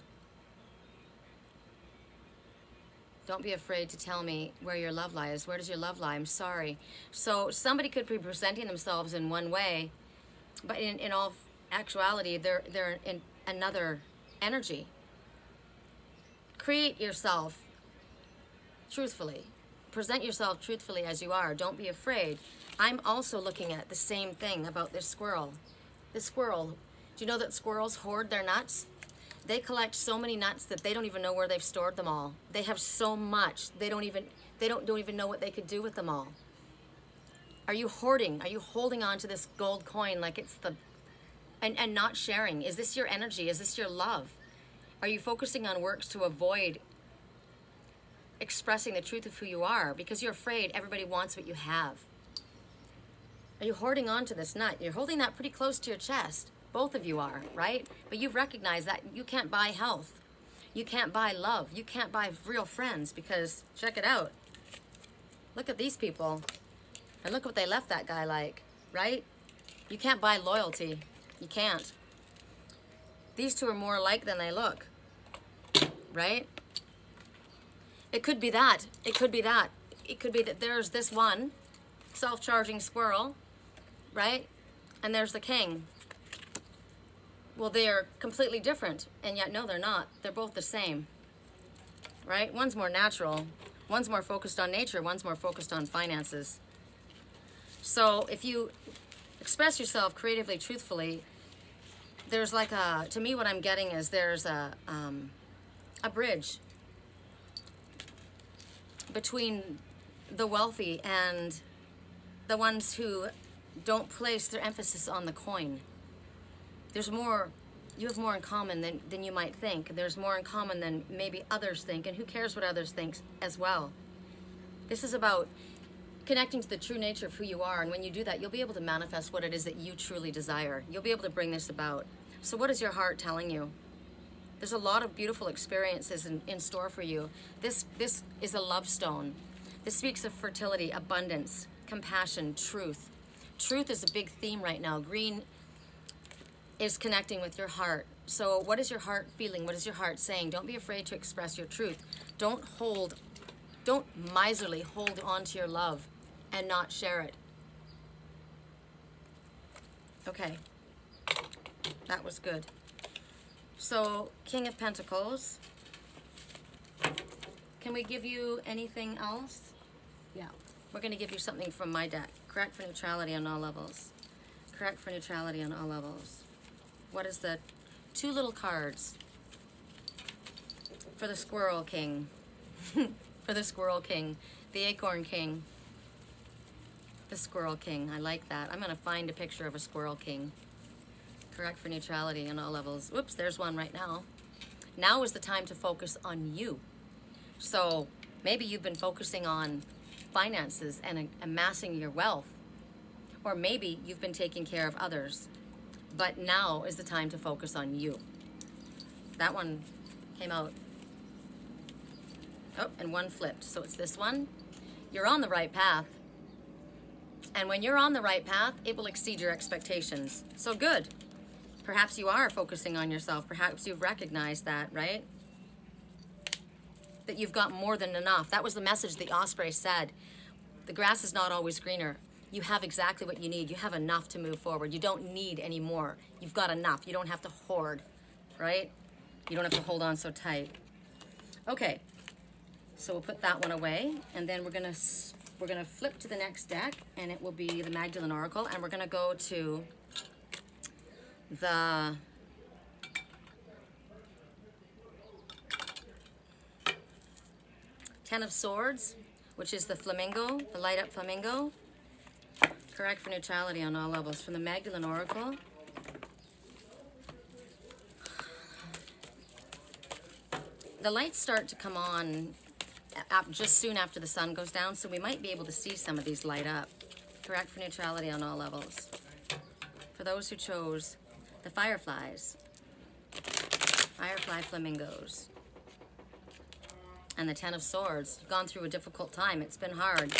S1: Don't be afraid to tell me where your love lies. Where does your love lie? I'm sorry. So somebody could be presenting themselves in one way, but in all actuality, they're in another energy. Create yourself truthfully. Present yourself truthfully as you are. Don't be afraid. I'm also looking at the same thing about this squirrel. This squirrel, do you know that squirrels hoard their nuts? They collect so many nuts that they don't even know where they've stored them all. They have so much, they don't even know what they could do with them all. Are you hoarding? Are you holding on to this gold coin like it's and not sharing? Is this your energy? Is this your love? Are you focusing on works to avoid expressing the truth of who you are because you're afraid everybody wants what you have? Are you hoarding on to this nut? You're holding that pretty close to your chest. Both of you are, right? But you've recognized that you can't buy health. You can't buy love. You can't buy real friends because, check it out. Look at these people. And look what they left that guy like, right? You can't buy loyalty. You can't. These two are more alike than they look, right? It could be that. It could be that. It could be that there's this one self-charging squirrel, right? And there's the king. Well, they are completely different, and yet no, they're not. They're both the same, right? One's more natural. One's more focused on nature. One's more focused on finances. So if you express yourself creatively, truthfully, there's like to me what I'm getting is there's a bridge between the wealthy and the ones who don't place their emphasis on the coin. There's more, you have more in common than you might think. There's more in common than maybe others think, and who cares what others think as well. This is about connecting to the true nature of who you are, and when you do that, you'll be able to manifest what it is that you truly desire. You'll be able to bring this about. So what is your heart telling you? There's a lot of beautiful experiences in store for you. This is a love stone. This speaks of fertility, abundance, compassion, truth. Truth is a big theme right now. Green is connecting with your heart. So what is your heart feeling? What is your heart saying? Don't be afraid to express your truth. Don't miserly hold on to your love and not share it. Okay, that was good. So King of Pentacles, can we give you anything else? Yeah, we're going to give you something from my deck. Correct for neutrality on all levels. Correct for neutrality on all levels. What is the two little cards for the Squirrel King? For the Squirrel King, the Acorn King, the Squirrel King. I like that. I'm going to find a picture of a Squirrel King. Correct for neutrality on all levels. Whoops, there's one right now. Now is the time to focus on you. So maybe you've been focusing on finances and amassing your wealth, or maybe you've been taking care of others. But now is the time to focus on you. That one came out. Oh, and one flipped. So it's this one. You're on the right path. And when you're on the right path, it will exceed your expectations. So good. Perhaps you are focusing on yourself. Perhaps you've recognized that, right? That you've got more than enough. That was the message the osprey said. The grass is not always greener. You have exactly what you need. You have enough to move forward. You don't need any more. You've got enough. You don't have to hoard, right? You don't have to hold on so tight. Okay, so we'll put that one away, and then we're gonna flip to the next deck, and it will be the Magdalene Oracle, and we're gonna go to the Ten of Swords, which is the flamingo, the light up flamingo. Correct for neutrality on all levels. From the Magdalene Oracle. The lights start to come on just soon after the sun goes down, so we might be able to see some of these light up. Correct for neutrality on all levels. For those who chose the Fireflies. Firefly Flamingos. And the Ten of Swords. You've gone through a difficult time. It's been hard.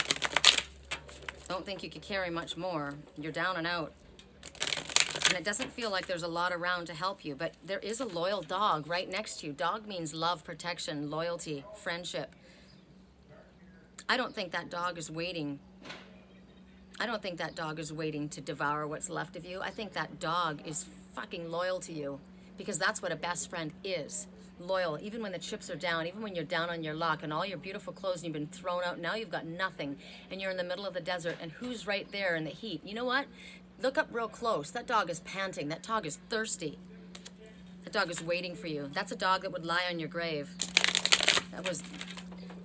S1: Don't think you could carry much more. You're down and out. And it doesn't feel like there's a lot around to help you, but there is a loyal dog right next to you. Dog means love, protection, loyalty, friendship. I don't think that dog is waiting. I don't think that dog is waiting to devour what's left of you. I think that dog is fucking loyal to you, because that's what a best friend is. Loyal, even when the chips are down, even when you're down on your luck and all your beautiful clothes and you've been thrown out, now you've got nothing and you're in the middle of the desert, and who's right there in the heat? You know what? Look up real close. That dog is panting. That dog is thirsty. That dog is waiting for you. That's a dog that would lie on your grave. That was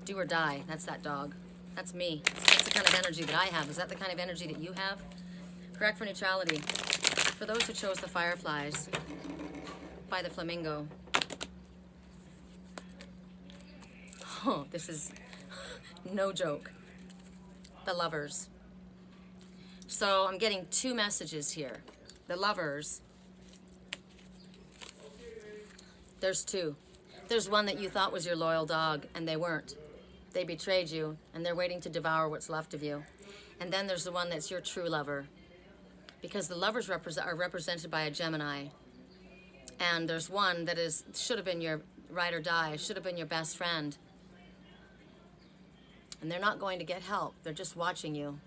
S1: do or die. That's that dog. That's me. That's the kind of energy that I have. Is that the kind of energy that you have? Correct for neutrality. For those who chose the Fireflies by the Flamingo. Oh, this is no joke. The Lovers. So I'm getting two messages here. The Lovers. There's two. There's one that you thought was your loyal dog, and they weren't. They betrayed you, and they're waiting to devour what's left of you. And then there's the one that's your true lover. Because the Lovers are represented by a Gemini. And there's one that should have been your ride or die, should have been your best friend. And they're not going to get help. They're just watching you,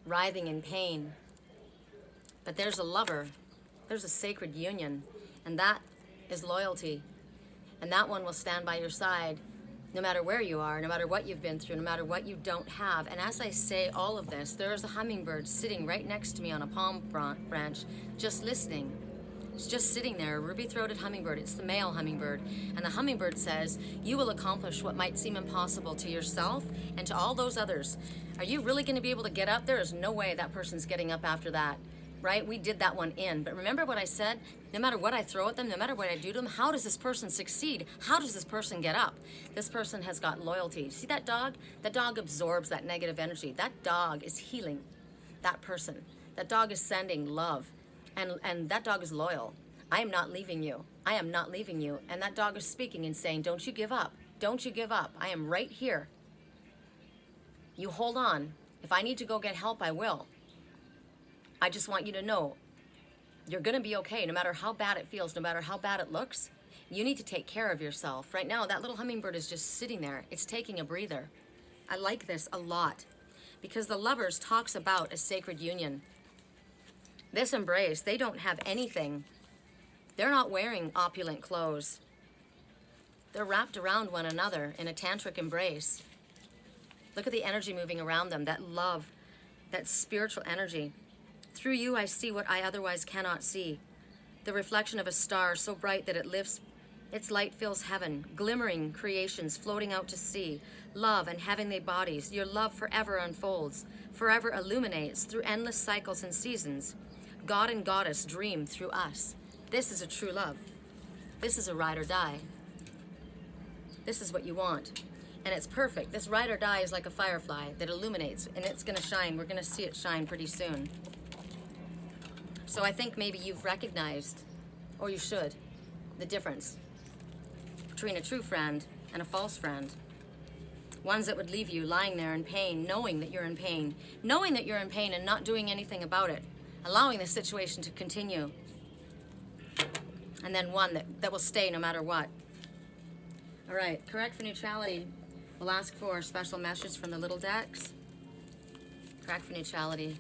S1: writhing in pain. But there's a lover. There's a sacred union. And that is loyalty. And that one will stand by your side no matter where you are, no matter what you've been through, no matter what you don't have. And as I say all of this, there is a hummingbird sitting right next to me on a palm branch, just listening. It's just sitting there, a ruby-throated hummingbird. It's the male hummingbird. And the hummingbird says, you will accomplish what might seem impossible to yourself and to all those others. Are you really going to be able to get up? There is no way that person's getting up after that, right? We did that one in. But remember what I said? No matter what I throw at them, no matter what I do to them, how does this person succeed? How does this person get up? This person has got loyalty. See that dog? That dog absorbs that negative energy. That dog is healing that person. That dog is sending love. And that dog is loyal. I am not leaving you. I am not leaving you. And that dog is speaking and saying, don't you give up. Don't you give up. I am right here. You hold on. If I need to go get help, I will. I just want you to know you're going to be okay no matter how bad it feels, no matter how bad it looks. You need to take care of yourself. Right now, that little hummingbird is just sitting there. It's taking a breather. I like this a lot because the Lovers talks about a sacred union. This embrace, they don't have anything. They're not wearing opulent clothes. They're wrapped around one another in a tantric embrace. Look at the energy moving around them, that love, that spiritual energy. Through you, I see what I otherwise cannot see. The reflection of a star so bright that it lifts, its light fills heaven, glimmering creations floating out to sea. Love and heavenly bodies, your love forever unfolds, forever illuminates through endless cycles and seasons. God and Goddess dream through us. This is a true love. This is a ride or die. This is what you want. And it's perfect. This ride or die is like a firefly that illuminates, and it's going to shine. We're going to see it shine pretty soon. So I think maybe you've recognized, or you should, the difference between a true friend and a false friend. Ones that would leave you lying there in pain, knowing that you're in pain. Knowing that you're in pain and not doing anything about it. Allowing the situation to continue. And then one that will stay no matter what. All right, correct for neutrality. We'll ask for a special message from the little decks. Correct for neutrality.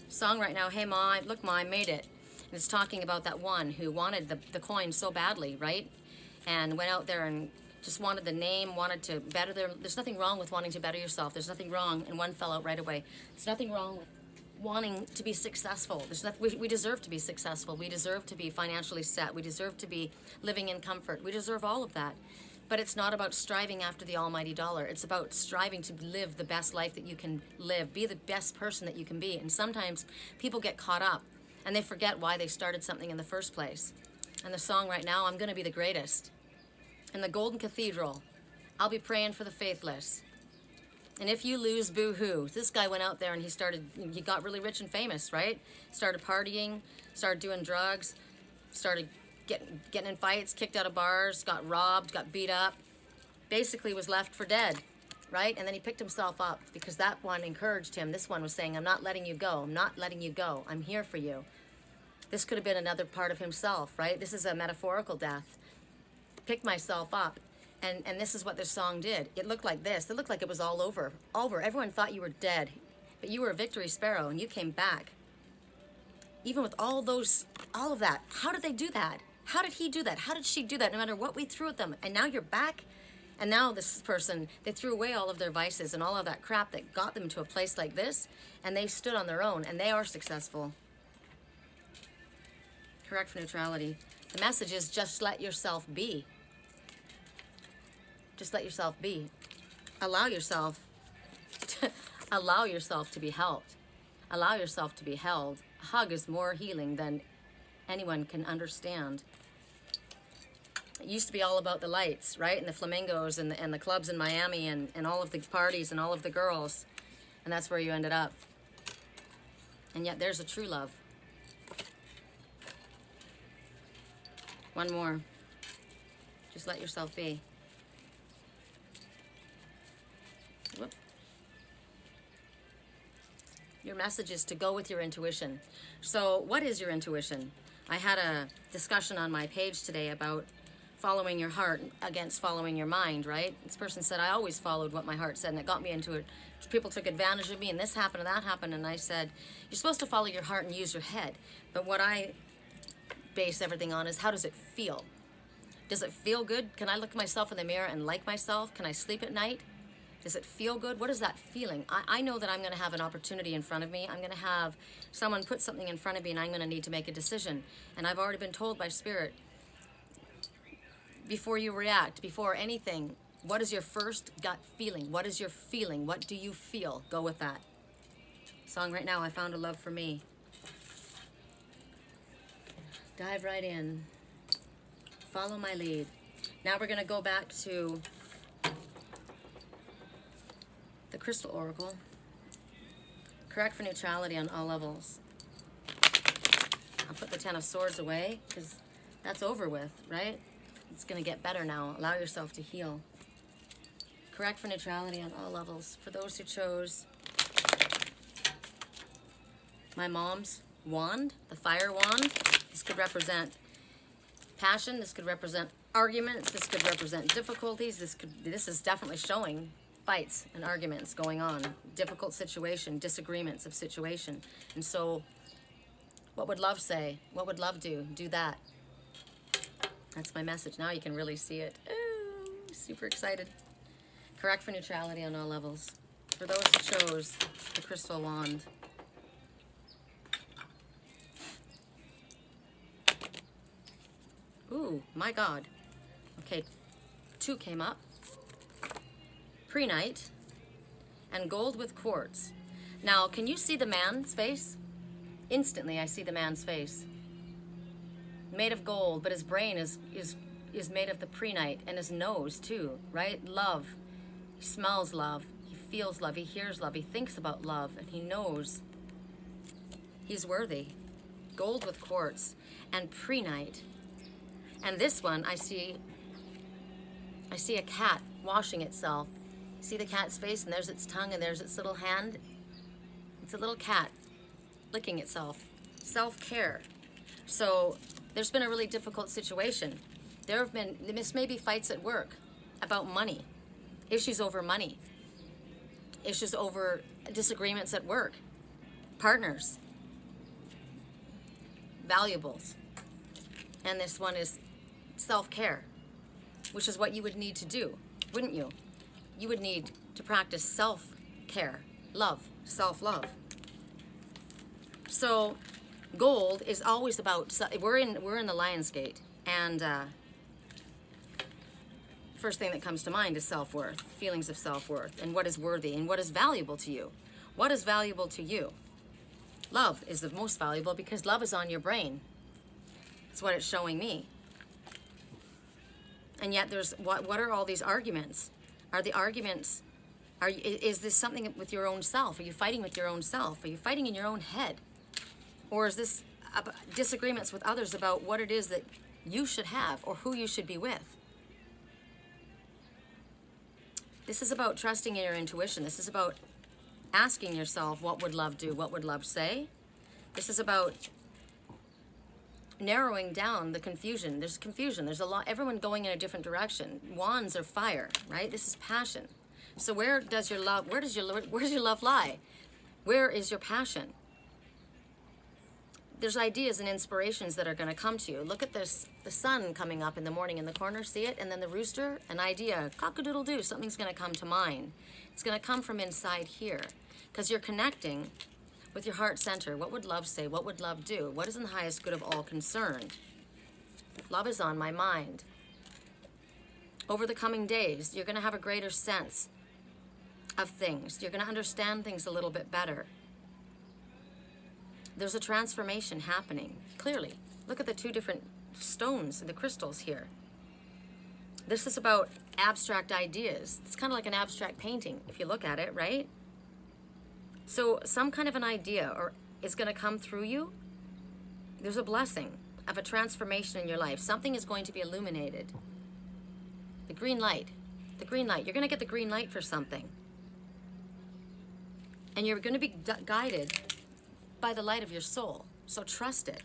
S1: Song right now, hey Ma, look Ma, I made it. And it's talking about that one who wanted the coin so badly, right? And went out there and just wanted the name, wanted to better there's nothing wrong with wanting to better yourself. There's nothing wrong, and one fell out right away. There's nothing wrong with wanting to be successful. We deserve to be successful. We deserve to be financially set. We deserve to be living in comfort. We deserve all of that. But it's not about striving after the almighty dollar. It's about striving to live the best life that you can live. Be the best person that you can be. And sometimes people get caught up and they forget why they started something in the first place. And the song right now, I'm gonna be the greatest. In the Golden Cathedral, I'll be praying for the faithless. And if you lose, boo-hoo. This guy went out there and he got really rich and famous, right? Started partying, started doing drugs, started getting in fights, kicked out of bars, got robbed, got beat up, basically was left for dead, right? And then he picked himself up because that one encouraged him. This one was saying, I'm not letting you go. I'm not letting you go. I'm here for you. This could have been another part of himself, right? This is a metaphorical death. Picked myself up. And this is what this song did. It looked like this. It looked like it was all over. Everyone thought you were dead, but you were a victory sparrow and you came back. Even with all of that. How did they do that? How did he do that? How did she do that? No matter what we threw at them. And now you're back. And now this person, they threw away all of their vices and all of that crap that got them to a place like this. And they stood on their own and they are successful. Correct for neutrality. The message is just let yourself be. Just let yourself be. Allow yourself to be helped. Allow yourself to be held. A hug is more healing than anyone can understand. It used to be all about the lights, right? And the Flamingos and the clubs in Miami and all of the parties and all of the girls. And that's where you ended up. And yet there's a true love. One more. Just let yourself be. Whoop. Your message is to go with your intuition. So what is your intuition? I had a discussion on my page today about following your heart against following your mind, right? This person said, I always followed what my heart said, and it got me into it. People took advantage of me, and this happened and that happened, and I said, you're supposed to follow your heart and use your head. But what I base everything on is, how does it feel? Does it feel good? Can I look at myself in the mirror and like myself? Can I sleep at night? Does it feel good? What is that feeling? I know that I'm going to have an opportunity in front of me. I'm going to have someone put something in front of me and I'm going to need to make a decision. And I've already been told by Spirit, before you react, before anything, what is your first gut feeling? What is your feeling? What do you feel? Go with that. Song right now, I Found a Love for Me. Dive right in. Follow my lead. Now we're going to go back to the Crystal Oracle. Correct for neutrality on all levels. I'll put the Ten of Swords away because that's over with, right? It's going to get better now. Allow yourself to heal. Correct for neutrality on all levels. For those who chose my mom's wand, the fire wand, this could represent passion. This could represent arguments. This could represent difficulties. This is definitely showing fights and arguments going on, difficult situation, disagreements of situation. And so what would love say? What would love do? Do that. That's my message. Now you can really see it. Ooh, super excited. Correct for neutrality on all levels. For those who chose the crystal wand. Ooh, my God. Okay, 2 came up. Prehnite and gold with quartz. Now, can you see the man's face? Instantly, I see the man's face. Made of gold, but his brain is made of the prehnite, and his nose too, right? Love. He smells love. He feels love. He hears love. He thinks about love, and he knows he's worthy. Gold with quartz and prehnite. And this one, I see a cat washing itself. See the cat's face, and there's its tongue, and there's its little hand. It's a little cat licking itself. Self-care. So there's been a really difficult situation. This may be fights at work about money, issues over money, issues over disagreements at work, partners, valuables. And this one is self-care, which is what you would need to do, wouldn't you? You would need to practice self-care, love, self-love. So gold is always about, we're in the Lion's Gate, and first thing that comes to mind is self-worth, feelings of self-worth, and what is worthy, and what is valuable to you. What is valuable to you? Love is the most valuable because love is on your brain. That's what it's showing me. And yet there's, what are all these arguments? Are the arguments, is this something with your own self? Are you fighting with your own self? Are you fighting in your own head? Or is this disagreements with others about what it is that you should have or who you should be with. This is about trusting in your intuition. This is about asking yourself, what would love do? What would love say? This is about narrowing down the confusion. There's confusion. There's a lot, everyone going in a different direction. Wands are fire, right? This is passion. So where does your love lie? Where is your passion? There's ideas and inspirations that are going to come to you. Look at this, the sun coming up in the morning in the corner, see it? And then the rooster, an idea, cock-a-doodle-doo, something's going to come to mind. It's going to come from inside here because you're connecting with your heart center. What would love say? What would love do? What is in the highest good of all concerned? Love is on my mind. Over the coming days, you're going to have a greater sense of things. You're going to understand things a little bit better. There's a transformation happening, clearly. Look at the two different stones, the crystals here. This is about abstract ideas. It's kind of like an abstract painting, if you look at it, right? So some kind of an idea is going to come through you. There's a blessing of a transformation in your life. Something is going to be illuminated. The green light. The green light. You're going to get the green light for something. And you're going to be guided by the light of your soul. So trust it.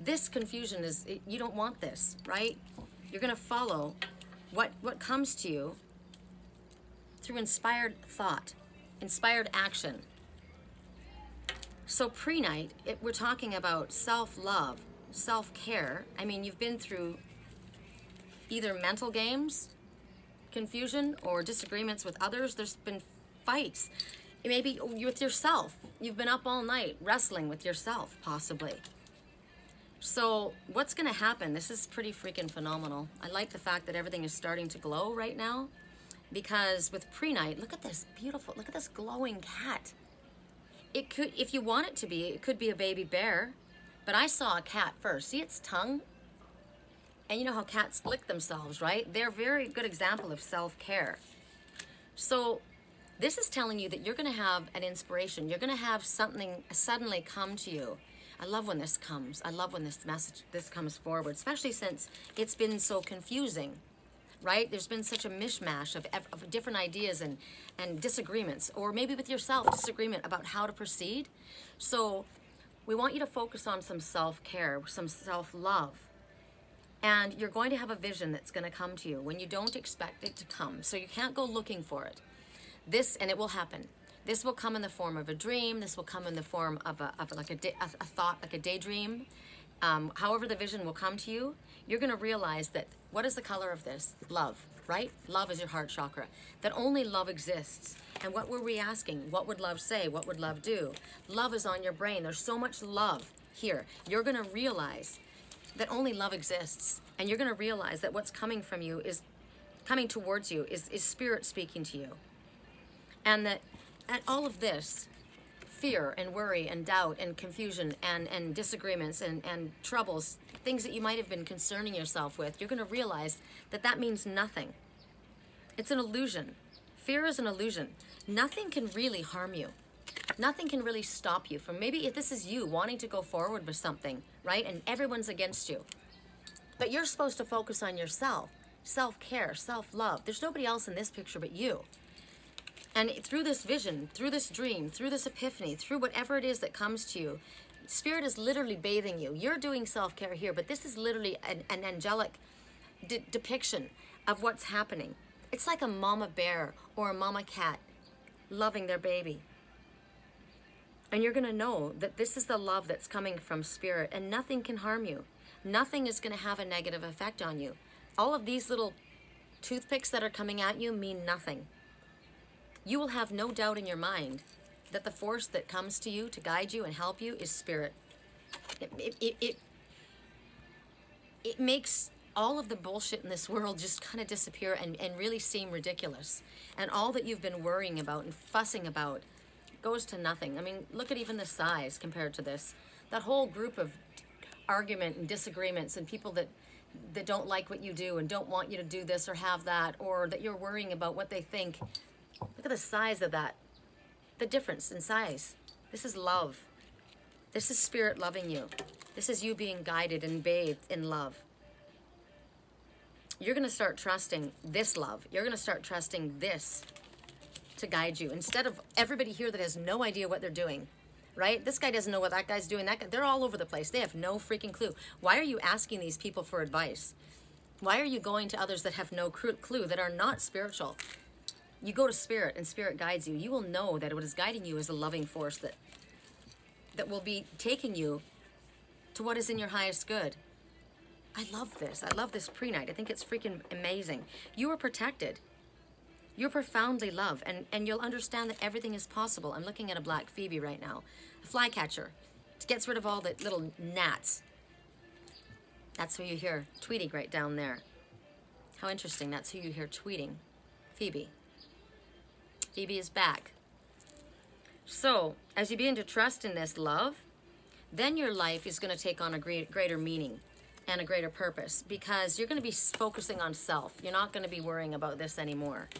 S1: This confusion is, you don't want this, right? You're going to follow what comes to you through inspired thought, inspired action. So Prehnite, we're talking about self-love, self-care. I mean, you've been through either mental games, confusion, or disagreements with others. There's been fights. Maybe with yourself. You've been up all night wrestling with yourself, possibly. So what's going to happen? This is pretty freaking phenomenal. I like the fact that everything is starting to glow right now, because with Prehnite, look at this beautiful, look at this glowing cat. It could, if you want it to be, it could be a baby bear, but I saw a cat first. See its tongue? And you know how cats lick themselves, right? They're a very good example of self-care. So this is telling you that you're going to have an inspiration. You're going to have something suddenly come to you. I love when this comes. I love when this comes forward, especially since it's been so confusing, right? There's been such a mishmash of different ideas and disagreements, or maybe with yourself, disagreement about how to proceed. So we want you to focus on some self-care, some self-love. And you're going to have a vision that's going to come to you when you don't expect it to come. So you can't go looking for it. And it will happen. This will come in the form of a dream. This will come in the form of a thought, like a daydream. However the vision will come to you, you're going to realize that, what is the color of this? Love, right? Love is your heart chakra. That only love exists. And what were we asking? What would love say? What would love do? Love is on your brain. There's so much love here. You're going to realize that only love exists. And you're going to realize that what's coming from you is coming towards you, is spirit speaking to you. And that all of this, fear and worry and doubt and confusion and disagreements and troubles, things that you might have been concerning yourself with, you're going to realize that that means nothing. It's an illusion. Fear is an illusion. Nothing can really harm you. Nothing can really stop you from, maybe if this is you wanting to go forward with something, right? And everyone's against you. But you're supposed to focus on yourself, self-care, self-love. There's nobody else in this picture but you. And through this vision, through this dream, through this epiphany, through whatever it is that comes to you, Spirit is literally bathing you. You're doing self-care here, but this is literally an angelic depiction of what's happening. It's like a mama bear or a mama cat loving their baby. And you're going to know that this is the love that's coming from Spirit, and nothing can harm you. Nothing is going to have a negative effect on you. All of these little toothpicks that are coming at you mean nothing. You will have no doubt in your mind that the force that comes to you to guide you and help you is Spirit. It makes all of the bullshit in this world just kind of disappear and really seem ridiculous. And all that you've been worrying about and fussing about goes to nothing. I mean, look at even the size compared to this. That whole group of argument and disagreements and people that don't like what you do and don't want you to do this or have that, or that you're worrying about what they think. Look at the size of that. The difference in size. This is love. This is Spirit loving you. This is you being guided and bathed in love. You're going to start trusting this love. You're going to start trusting this to guide you, instead of everybody here that has no idea what they're doing, right? This guy doesn't know what that guy's doing. That guy, they're all over the place. They have no freaking clue. Why are you asking these people for advice? Why are you going to others that have no clue, that are not spiritual? You go to spirit and spirit guides you. You will know that what is guiding you is a loving force that will be taking you to what is in your highest good. I love this. I love this Prehnite. I think it's freaking amazing. You are protected. You're profoundly loved, and you'll understand that everything is possible. I'm looking at a black Phoebe right now, a flycatcher. It gets rid of all the little gnats. That's who you hear tweeting right down there. How interesting, that's who you hear tweeting. Phoebe. Phoebe is back. So, as you begin to trust in this love, then your life is going to take on a greater meaning and a greater purpose, because you're going to be focusing on self. You're not going to be worrying about this anymore.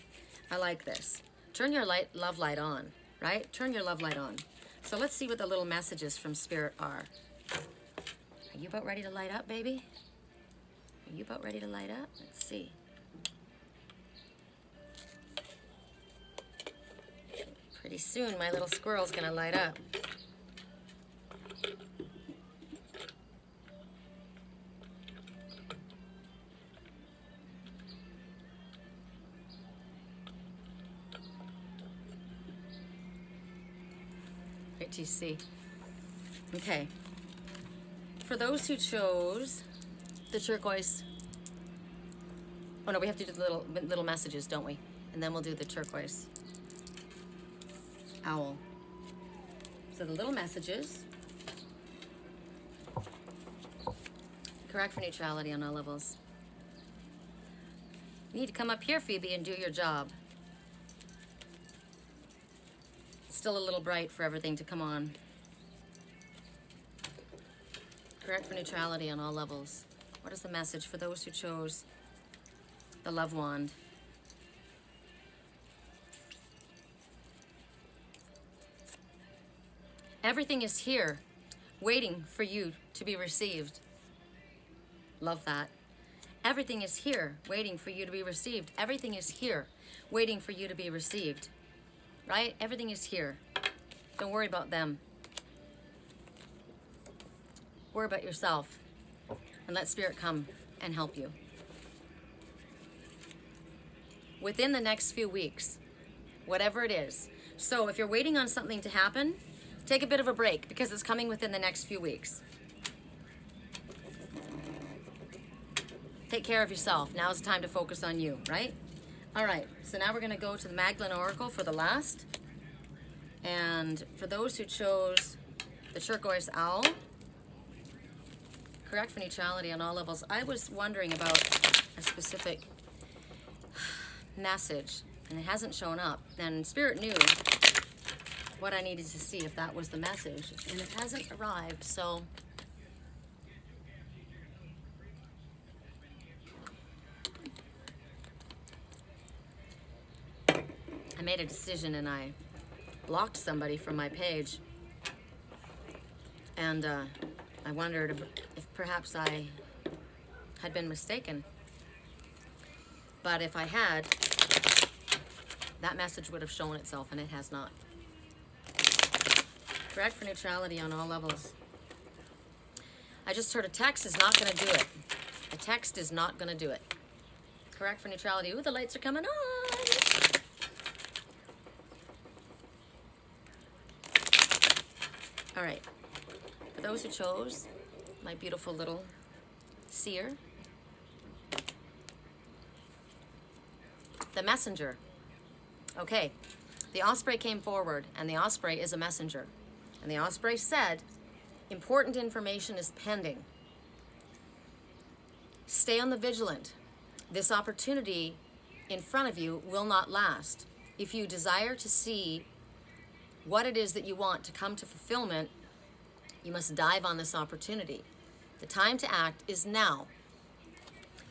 S1: I like this. Turn your love light on, right? Turn your love light on. So let's see what the little messages from Spirit are. Are you about ready to light up, baby? Are you about ready to light up? Let's see. Pretty soon, my little squirrel's gonna light up. Wait till you see. Okay. For those who chose the turquoise, oh no, we have to do the little messages, don't we? And then we'll do the turquoise owl. So the little messages. Correct for neutrality on all levels. You need to come up here, Phoebe, and do your job. It's still a little bright for everything to come on. Correct for neutrality on all levels. What is the message for those who chose the love wand? Everything is here, waiting for you to be received. Love that. Everything is here, waiting for you to be received. Everything is here, waiting for you to be received. Right? Everything is here. Don't worry about them. Worry about yourself, and let Spirit come and help you. Within the next few weeks, whatever it is. So if you're waiting on something to happen, take a bit of a break, because it's coming within the next few weeks. Take care of yourself. Now's the time to focus on you, right? All right, so now we're going to go to the Magdalene Oracle for the last. And for those who chose the Turquoise Owl, correct for neutrality on all levels. I was wondering about a specific message, and it hasn't shown up. And Spirit knew what I needed to see, if that was the message, and it hasn't arrived, so I made a decision, and I blocked somebody from my page, and I wondered if perhaps I had been mistaken. But if I had, that message would have shown itself, and it has not. Correct for neutrality on all levels. I just heard a text is not going to do it. A text is not going to do it. Correct for neutrality. Ooh, the lights are coming on. All right. For those who chose my beautiful little Seer, the messenger. Okay. The osprey came forward, and the osprey is a messenger. And the osprey said, important information is pending. Stay on the vigilant. This opportunity in front of you will not last. If you desire to see what it is that you want to come to fulfillment, you must dive on this opportunity. The time to act is now.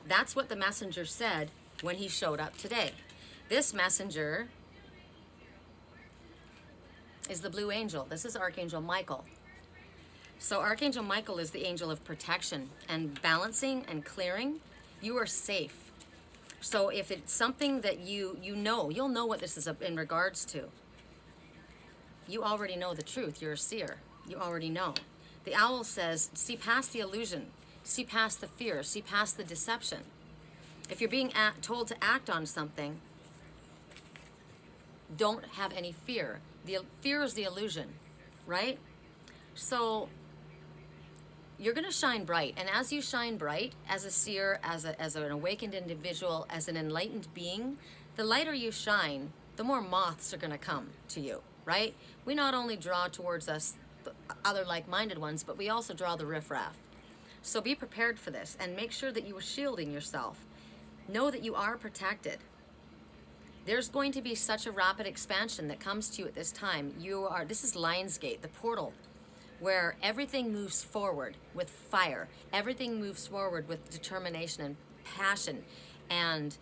S1: That's what the messenger said when he showed up today. This messenger is the blue angel. This is Archangel Michael. So Archangel Michael is the angel of protection and balancing and clearing. You are safe. So if it's something that you'll know what this is in regards to. You already know the truth. You're a seer. You already know. The owl says, see past the illusion, see past the fear, see past the deception. If you're being told to act on something, don't have any fear. The fear is the illusion, right? So you're going to shine bright. And as you shine bright, as a seer, as an awakened individual, as an enlightened being, the lighter you shine, the more moths are going to come to you, right? We not only draw towards us the other like-minded ones, but we also draw the riffraff. So be prepared for this and make sure that you are shielding yourself. Know that you are protected. There's going to be such a rapid expansion that comes to you at this time. This is Lionsgate, the portal, where everything moves forward with fire. Everything moves forward with determination and passion. And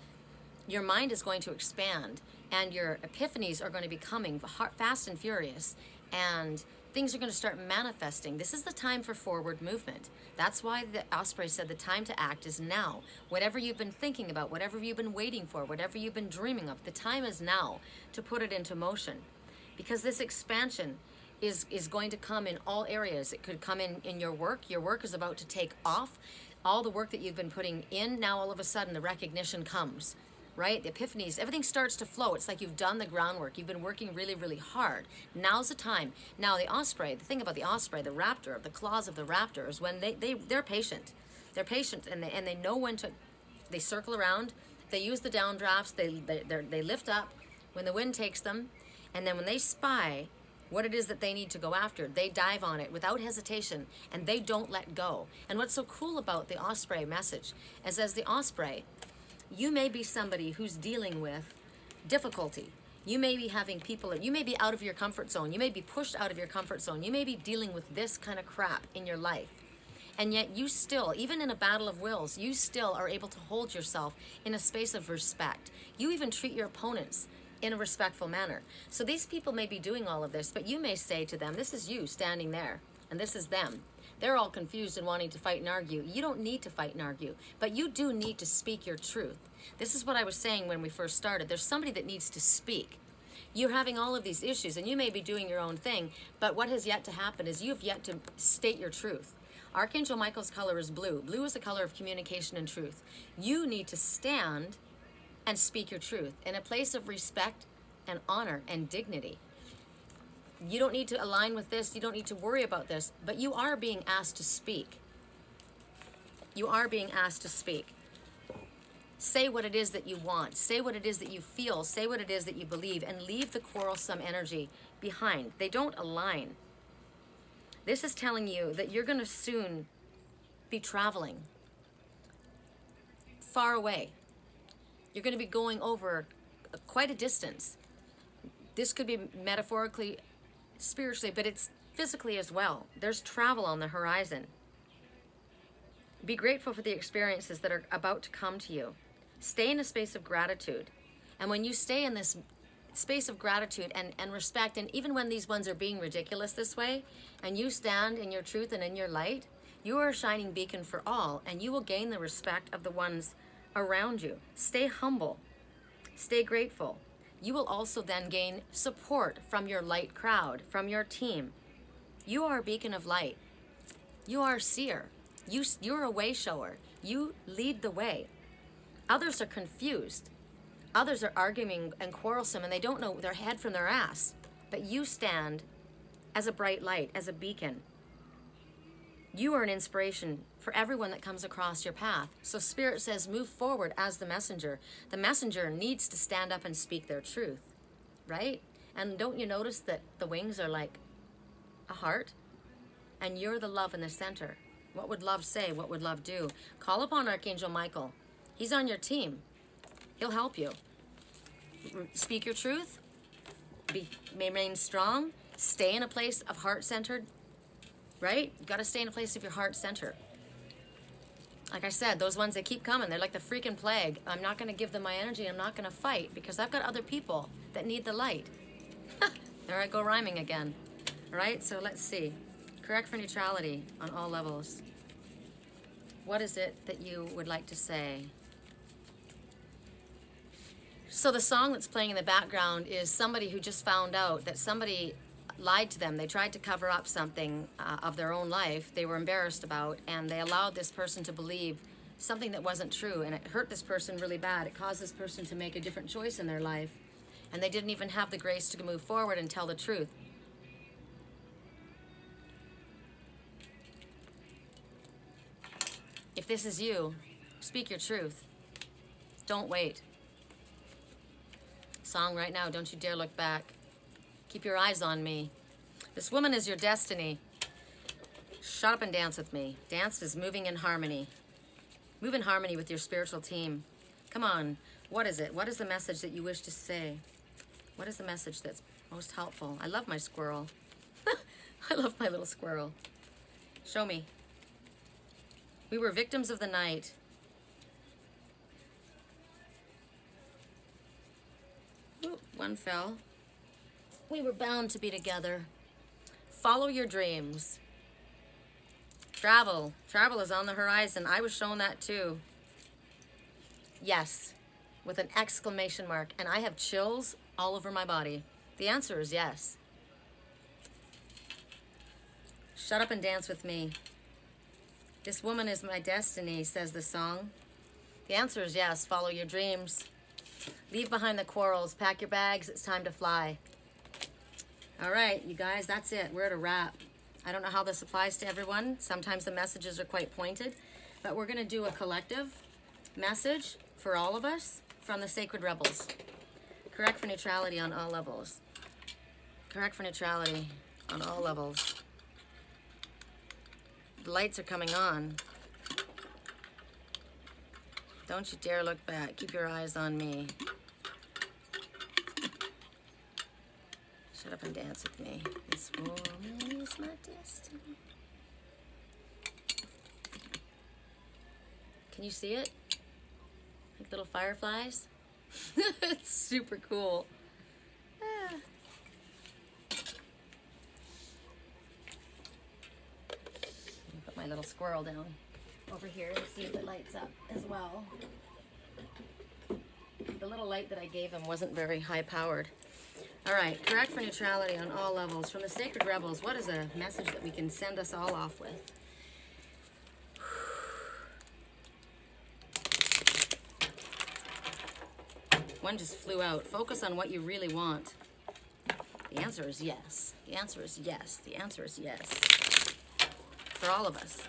S1: your mind is going to expand. And your epiphanies are going to be coming fast and furious. And things are going to start manifesting. This is the time for forward movement. That's why the Osprey said the time to act is now. Whatever you've been thinking about, whatever you've been waiting for, whatever you've been dreaming of, the time is now to put it into motion. Because this expansion is going to come in all areas. It could come in your work. Your work is about to take off. All the work that you've been putting in, now all of a sudden the recognition comes. Right? The epiphanies, everything starts to flow. It's like you've done the groundwork. You've been working really, really hard. Now's the time. Now the osprey, the thing about the osprey, the raptor, the claws of the raptor is when they're patient. They're patient and they know when to, they circle around, they use the downdrafts, they lift up when the wind takes them, and then when they spy what it is that they need to go after, they dive on it without hesitation and they don't let go. And what's so cool about the osprey message is as the osprey, you may be somebody who's dealing with difficulty. You may be having people, you may be out of your comfort zone. You may be pushed out of your comfort zone. You may be dealing with this kind of crap in your life. And yet you still, even in a battle of wills, you still are able to hold yourself in a space of respect. You even treat your opponents in a respectful manner. So these people may be doing all of this, but you may say to them, this is you standing there, and this is them. They're all confused and wanting to fight and argue. You don't need to fight and argue, but you do need to speak your truth. This is what I was saying when we first started. There's somebody that needs to speak. You're having all of these issues, and you may be doing your own thing, but what has yet to happen is you've yet to state your truth. Archangel Michael's color is blue. Blue is the color of communication and truth. You need to stand and speak your truth in a place of respect and honor and dignity. You don't need to align with this. You don't need to worry about this, but you are being asked to speak. You are being asked to speak. Say what it is that you want. Say what it is that you feel. Say what it is that you believe, and leave the quarrelsome energy behind. They don't align. This is telling you that you're going to soon be traveling far away. You're going to be going over quite a distance. This could be metaphorically, spiritually, but it's physically as well. There's travel on the horizon. Be grateful for the experiences that are about to come to you. Stay in a space of gratitude. And when you stay in this space of gratitude and respect, and even when these ones are being ridiculous this way, and you stand in your truth and in your light, you are a shining beacon for all, and you will gain the respect of the ones around you. Stay humble. Stay grateful. You will also then gain support from your light crowd, from your team. You are a beacon of light. You are a seer. You're a way shower. You lead the way. Others are confused. Others are arguing and quarrelsome, and they don't know their head from their ass. But you stand as a bright light, as a beacon. You are an inspiration for everyone that comes across your path. So Spirit says, move forward as the messenger. The messenger needs to stand up and speak their truth, right? And don't you notice that the wings are like a heart? And you're the love in the center. What would love say? What would love do? Call upon Archangel Michael. He's on your team. He'll help you. Speak your truth. Remain strong. Stay in a place of heart-centered. Right? You got to stay in a place of your heart center. Like I said, those ones that keep coming, they're like the freaking plague. I'm not going to give them my energy. I'm not going to fight because I've got other people that need the light. There I go rhyming again. All right, so let's see. Correct for neutrality on all levels. What is it that you would like to say? So the song that's playing in the background is somebody who just found out that somebody lied to them. They tried to cover up something of their own life they were embarrassed about, and they allowed this person to believe something that wasn't true, and it hurt this person really bad. It caused this person to make a different choice in their life, and they didn't even have the grace to move forward and tell the truth. If this is you, speak your truth. Don't wait. Song right now, don't you dare look back. Keep your eyes on me. This woman is your destiny. Shut up and dance with me. Dance is moving in harmony. Move in harmony with your spiritual team. Come on, what is it? What is the message that you wish to say? What is the message that's most helpful? I love my squirrel. I love my little squirrel. Show me. We were victims of the night. Ooh, one fell. We were bound to be together. Follow your dreams. Travel. Travel is on the horizon. I was shown that too. Yes, with an exclamation mark. And I have chills all over my body. The answer is yes. Shut up and dance with me. This woman is my destiny, says the song. The answer is yes. Follow your dreams. Leave behind the quarrels. Pack your bags. It's time to fly. All right, you guys, that's it. We're at a wrap. I don't know how this applies to everyone. Sometimes the messages are quite pointed, but we're going to do a collective message for all of us from the Sacred Rebels. Correct for neutrality on all levels. Correct for neutrality on all levels. The lights are coming on. Don't you dare look back. Keep your eyes on me. Shut up and dance with me. This woman is my destiny. Can you see it? Like little fireflies? It's super cool. Ah. Put my little squirrel down over here and see if it lights up as well. The little light that I gave him wasn't very high powered. All right, correct for neutrality on all levels. From the Sacred Rebels, what is a message that we can send us all off with? One just flew out. Focus on what you really want. The answer is yes. The answer is yes. The answer is yes. For all of us.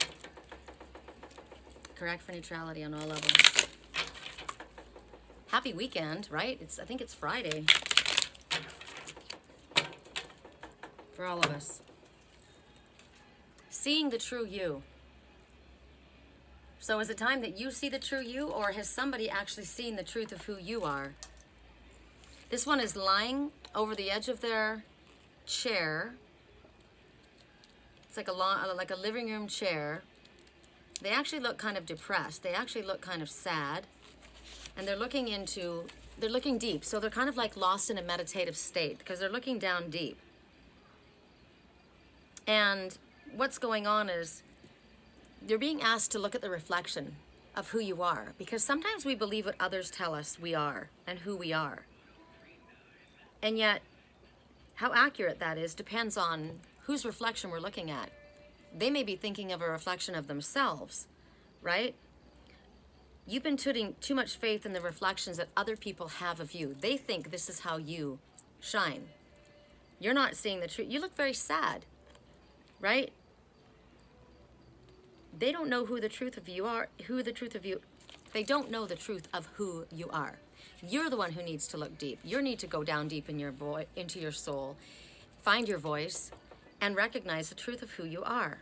S1: Correct for neutrality on all levels. Happy weekend, right? I think it's Friday. For all of us. Seeing the true you. So is it time that you see the true you, or has somebody actually seen the truth of who you are? This one is lying over the edge of their chair. It's like a living room chair. They actually look kind of depressed. They actually look kind of sad. And they're looking deep. So they're kind of like lost in a meditative state because they're looking down deep. And what's going on is you're being asked to look at the reflection of who you are, because sometimes we believe what others tell us we are and who we are. And yet, how accurate that is depends on whose reflection we're looking at. They may be thinking of a reflection of themselves, right? You've been putting too much faith in the reflections that other people have of you. They think this is how you shine. You're not seeing the truth. You look very sad, right? They don't know who the truth of you are, they don't know the truth of who you are. You're the one who needs to look deep. You need to go down deep in into your soul, find your voice, and recognize the truth of who you are.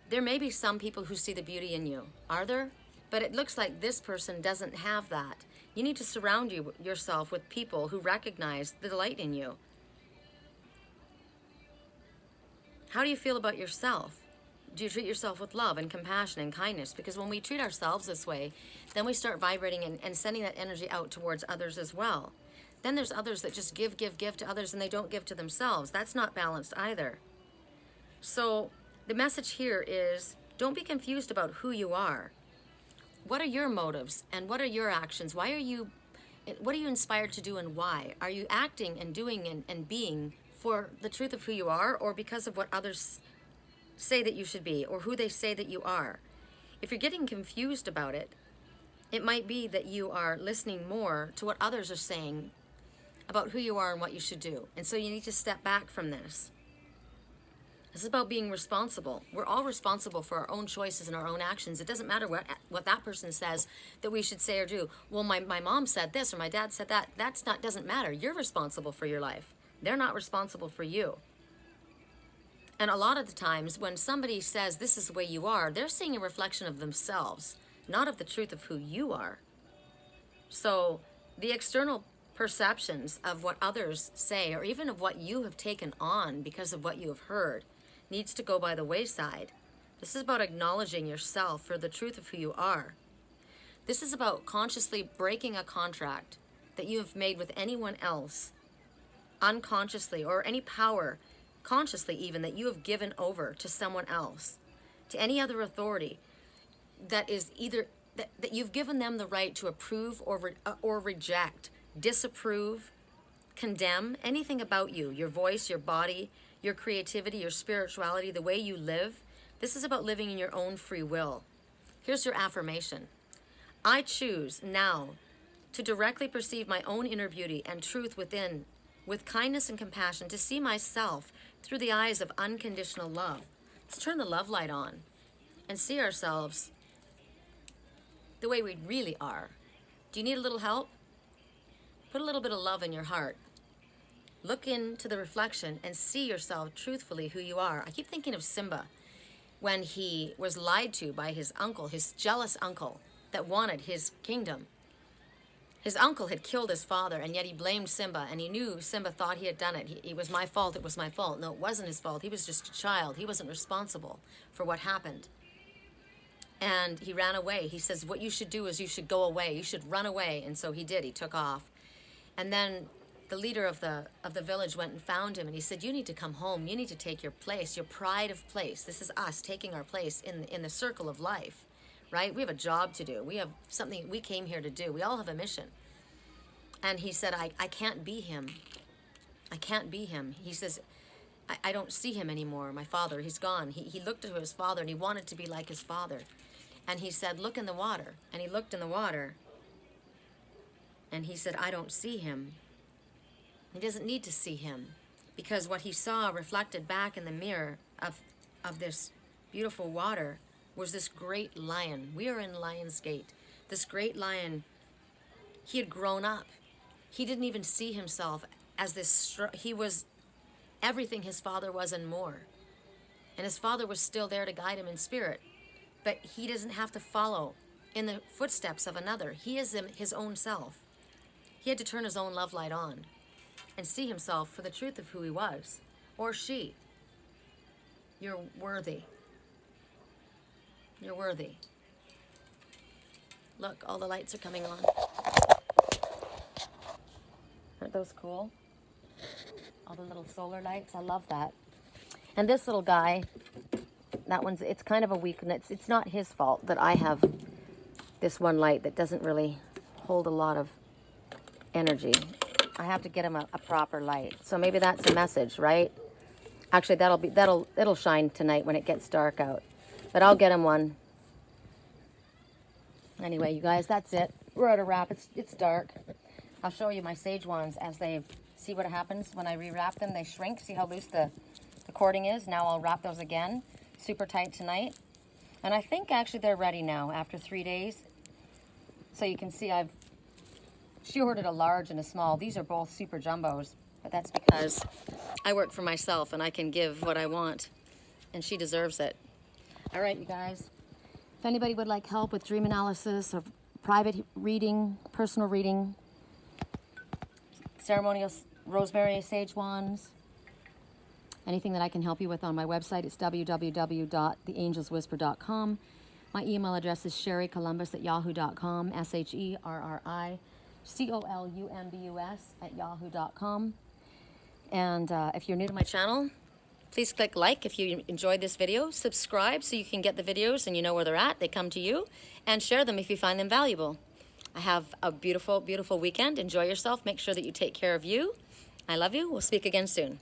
S1: There may be some people who see the beauty in you. Are there? But it looks like this person doesn't have that. You need to surround yourself with people who recognize the light in you. How do you feel about yourself? Do you treat yourself with love and compassion and kindness? Because when we treat ourselves this way, then we start vibrating and sending that energy out towards others as well. Then there's others that just give to others and they don't give to themselves. That's not balanced either. So the message here is, don't be confused about who you are. What are your motives and what are your actions? What are you inspired to do and why? Are you acting and doing and being for the truth of who you are, or because of what others say that you should be, or who they say that you are? If you're getting confused about it, it might be that you are listening more to what others are saying about who you are and what you should do. And so you need to step back from this. This is about being responsible. We're all responsible for our own choices and our own actions. It doesn't matter what that person says that we should say or do. Well, my mom said this or my dad said that. Doesn't matter. You're responsible for your life. They're not responsible for you. And a lot of the times when somebody says this is the way you are, they're seeing a reflection of themselves, not of the truth of who you are. So the external perceptions of what others say, or even of what you have taken on because of what you have heard, needs to go by the wayside. This is about acknowledging yourself for the truth of who you are. This is about consciously breaking a contract that you have made with anyone else, unconsciously, or any power, consciously even, that you have given over to someone else, to any other authority that is either that you've given them the right to approve or reject, disapprove, condemn anything about you, your voice, your body, your creativity, your spirituality, the way you live. This is about living in your own free will. Here's your affirmation. I choose now to directly perceive my own inner beauty and truth within, with kindness and compassion, to see myself through the eyes of unconditional love. Let's turn the love light on and see ourselves the way we really are. Do you need a little help? Put a little bit of love in your heart. Look into the reflection and see yourself truthfully who you are. I keep thinking of Simba when he was lied to by his uncle, his jealous uncle that wanted his kingdom. His uncle had killed his father, and yet he blamed Simba, and he knew Simba thought he had done it. It was my fault, it was my fault. No, it wasn't his fault. He was just a child. He wasn't responsible for what happened. And he ran away. He says, what you should do is you should go away. You should run away. And so he did. He took off. And then the leader of the village went and found him, and he said, you need to come home. You need to take your place, your pride of place. This is us taking our place in the circle of life, right? We have a job to do. We have something we came here to do. We all have a mission. And he said, I can't be him. I can't be him. He says, I don't see him anymore, my father. He's gone. He looked to his father, and he wanted to be like his father. And he said, look in the water. And he looked in the water, and he said, I don't see him. He doesn't need to see him, because what he saw reflected back in the mirror of this beautiful water was this great lion. We are in Lion's Gate. This great lion, he had grown up. He didn't even see himself as this, he was everything his father was and more. And his father was still there to guide him in spirit. But he doesn't have to follow in the footsteps of another. He is his own self. He had to turn his own love light on and see himself for the truth of who he was, or she. You're worthy. You're worthy. Look, all the lights are coming on. Aren't those cool? All the little solar lights, I love that. And this little guy, that one's, it's kind of a weakness. It's not his fault that I have this one light that doesn't really hold a lot of energy. I have to get him a proper light. So maybe that's a message, right? Actually, it'll shine tonight when it gets dark out. But I'll get him one. Anyway, you guys, that's it. We're at a wrap. It's dark. I'll show you my sage wands as they see what happens when I rewrap them. They shrink. See how loose the cording is? Now I'll wrap those again. Super tight tonight. And I think actually they're ready now after 3 days. So you can see she ordered a large and a small. These are both super jumbos, but that's because I work for myself and I can give what I want, and she deserves it. All right, you guys. If anybody would like help with dream analysis or private reading, personal reading, ceremonial rosemary sage wands, anything that I can help you with on my website, it's www.theangelswhisper.com. My email address is sherrycolumbus@yahoo.com, SHERRI columbus@yahoo.com. And if you're new to my channel, please click like if you enjoyed this video. Subscribe so you can get the videos and you know where they're at. They come to you. And share them if you find them valuable. I have a beautiful, beautiful weekend. Enjoy yourself. Make sure that you take care of you. I love you. We'll speak again soon.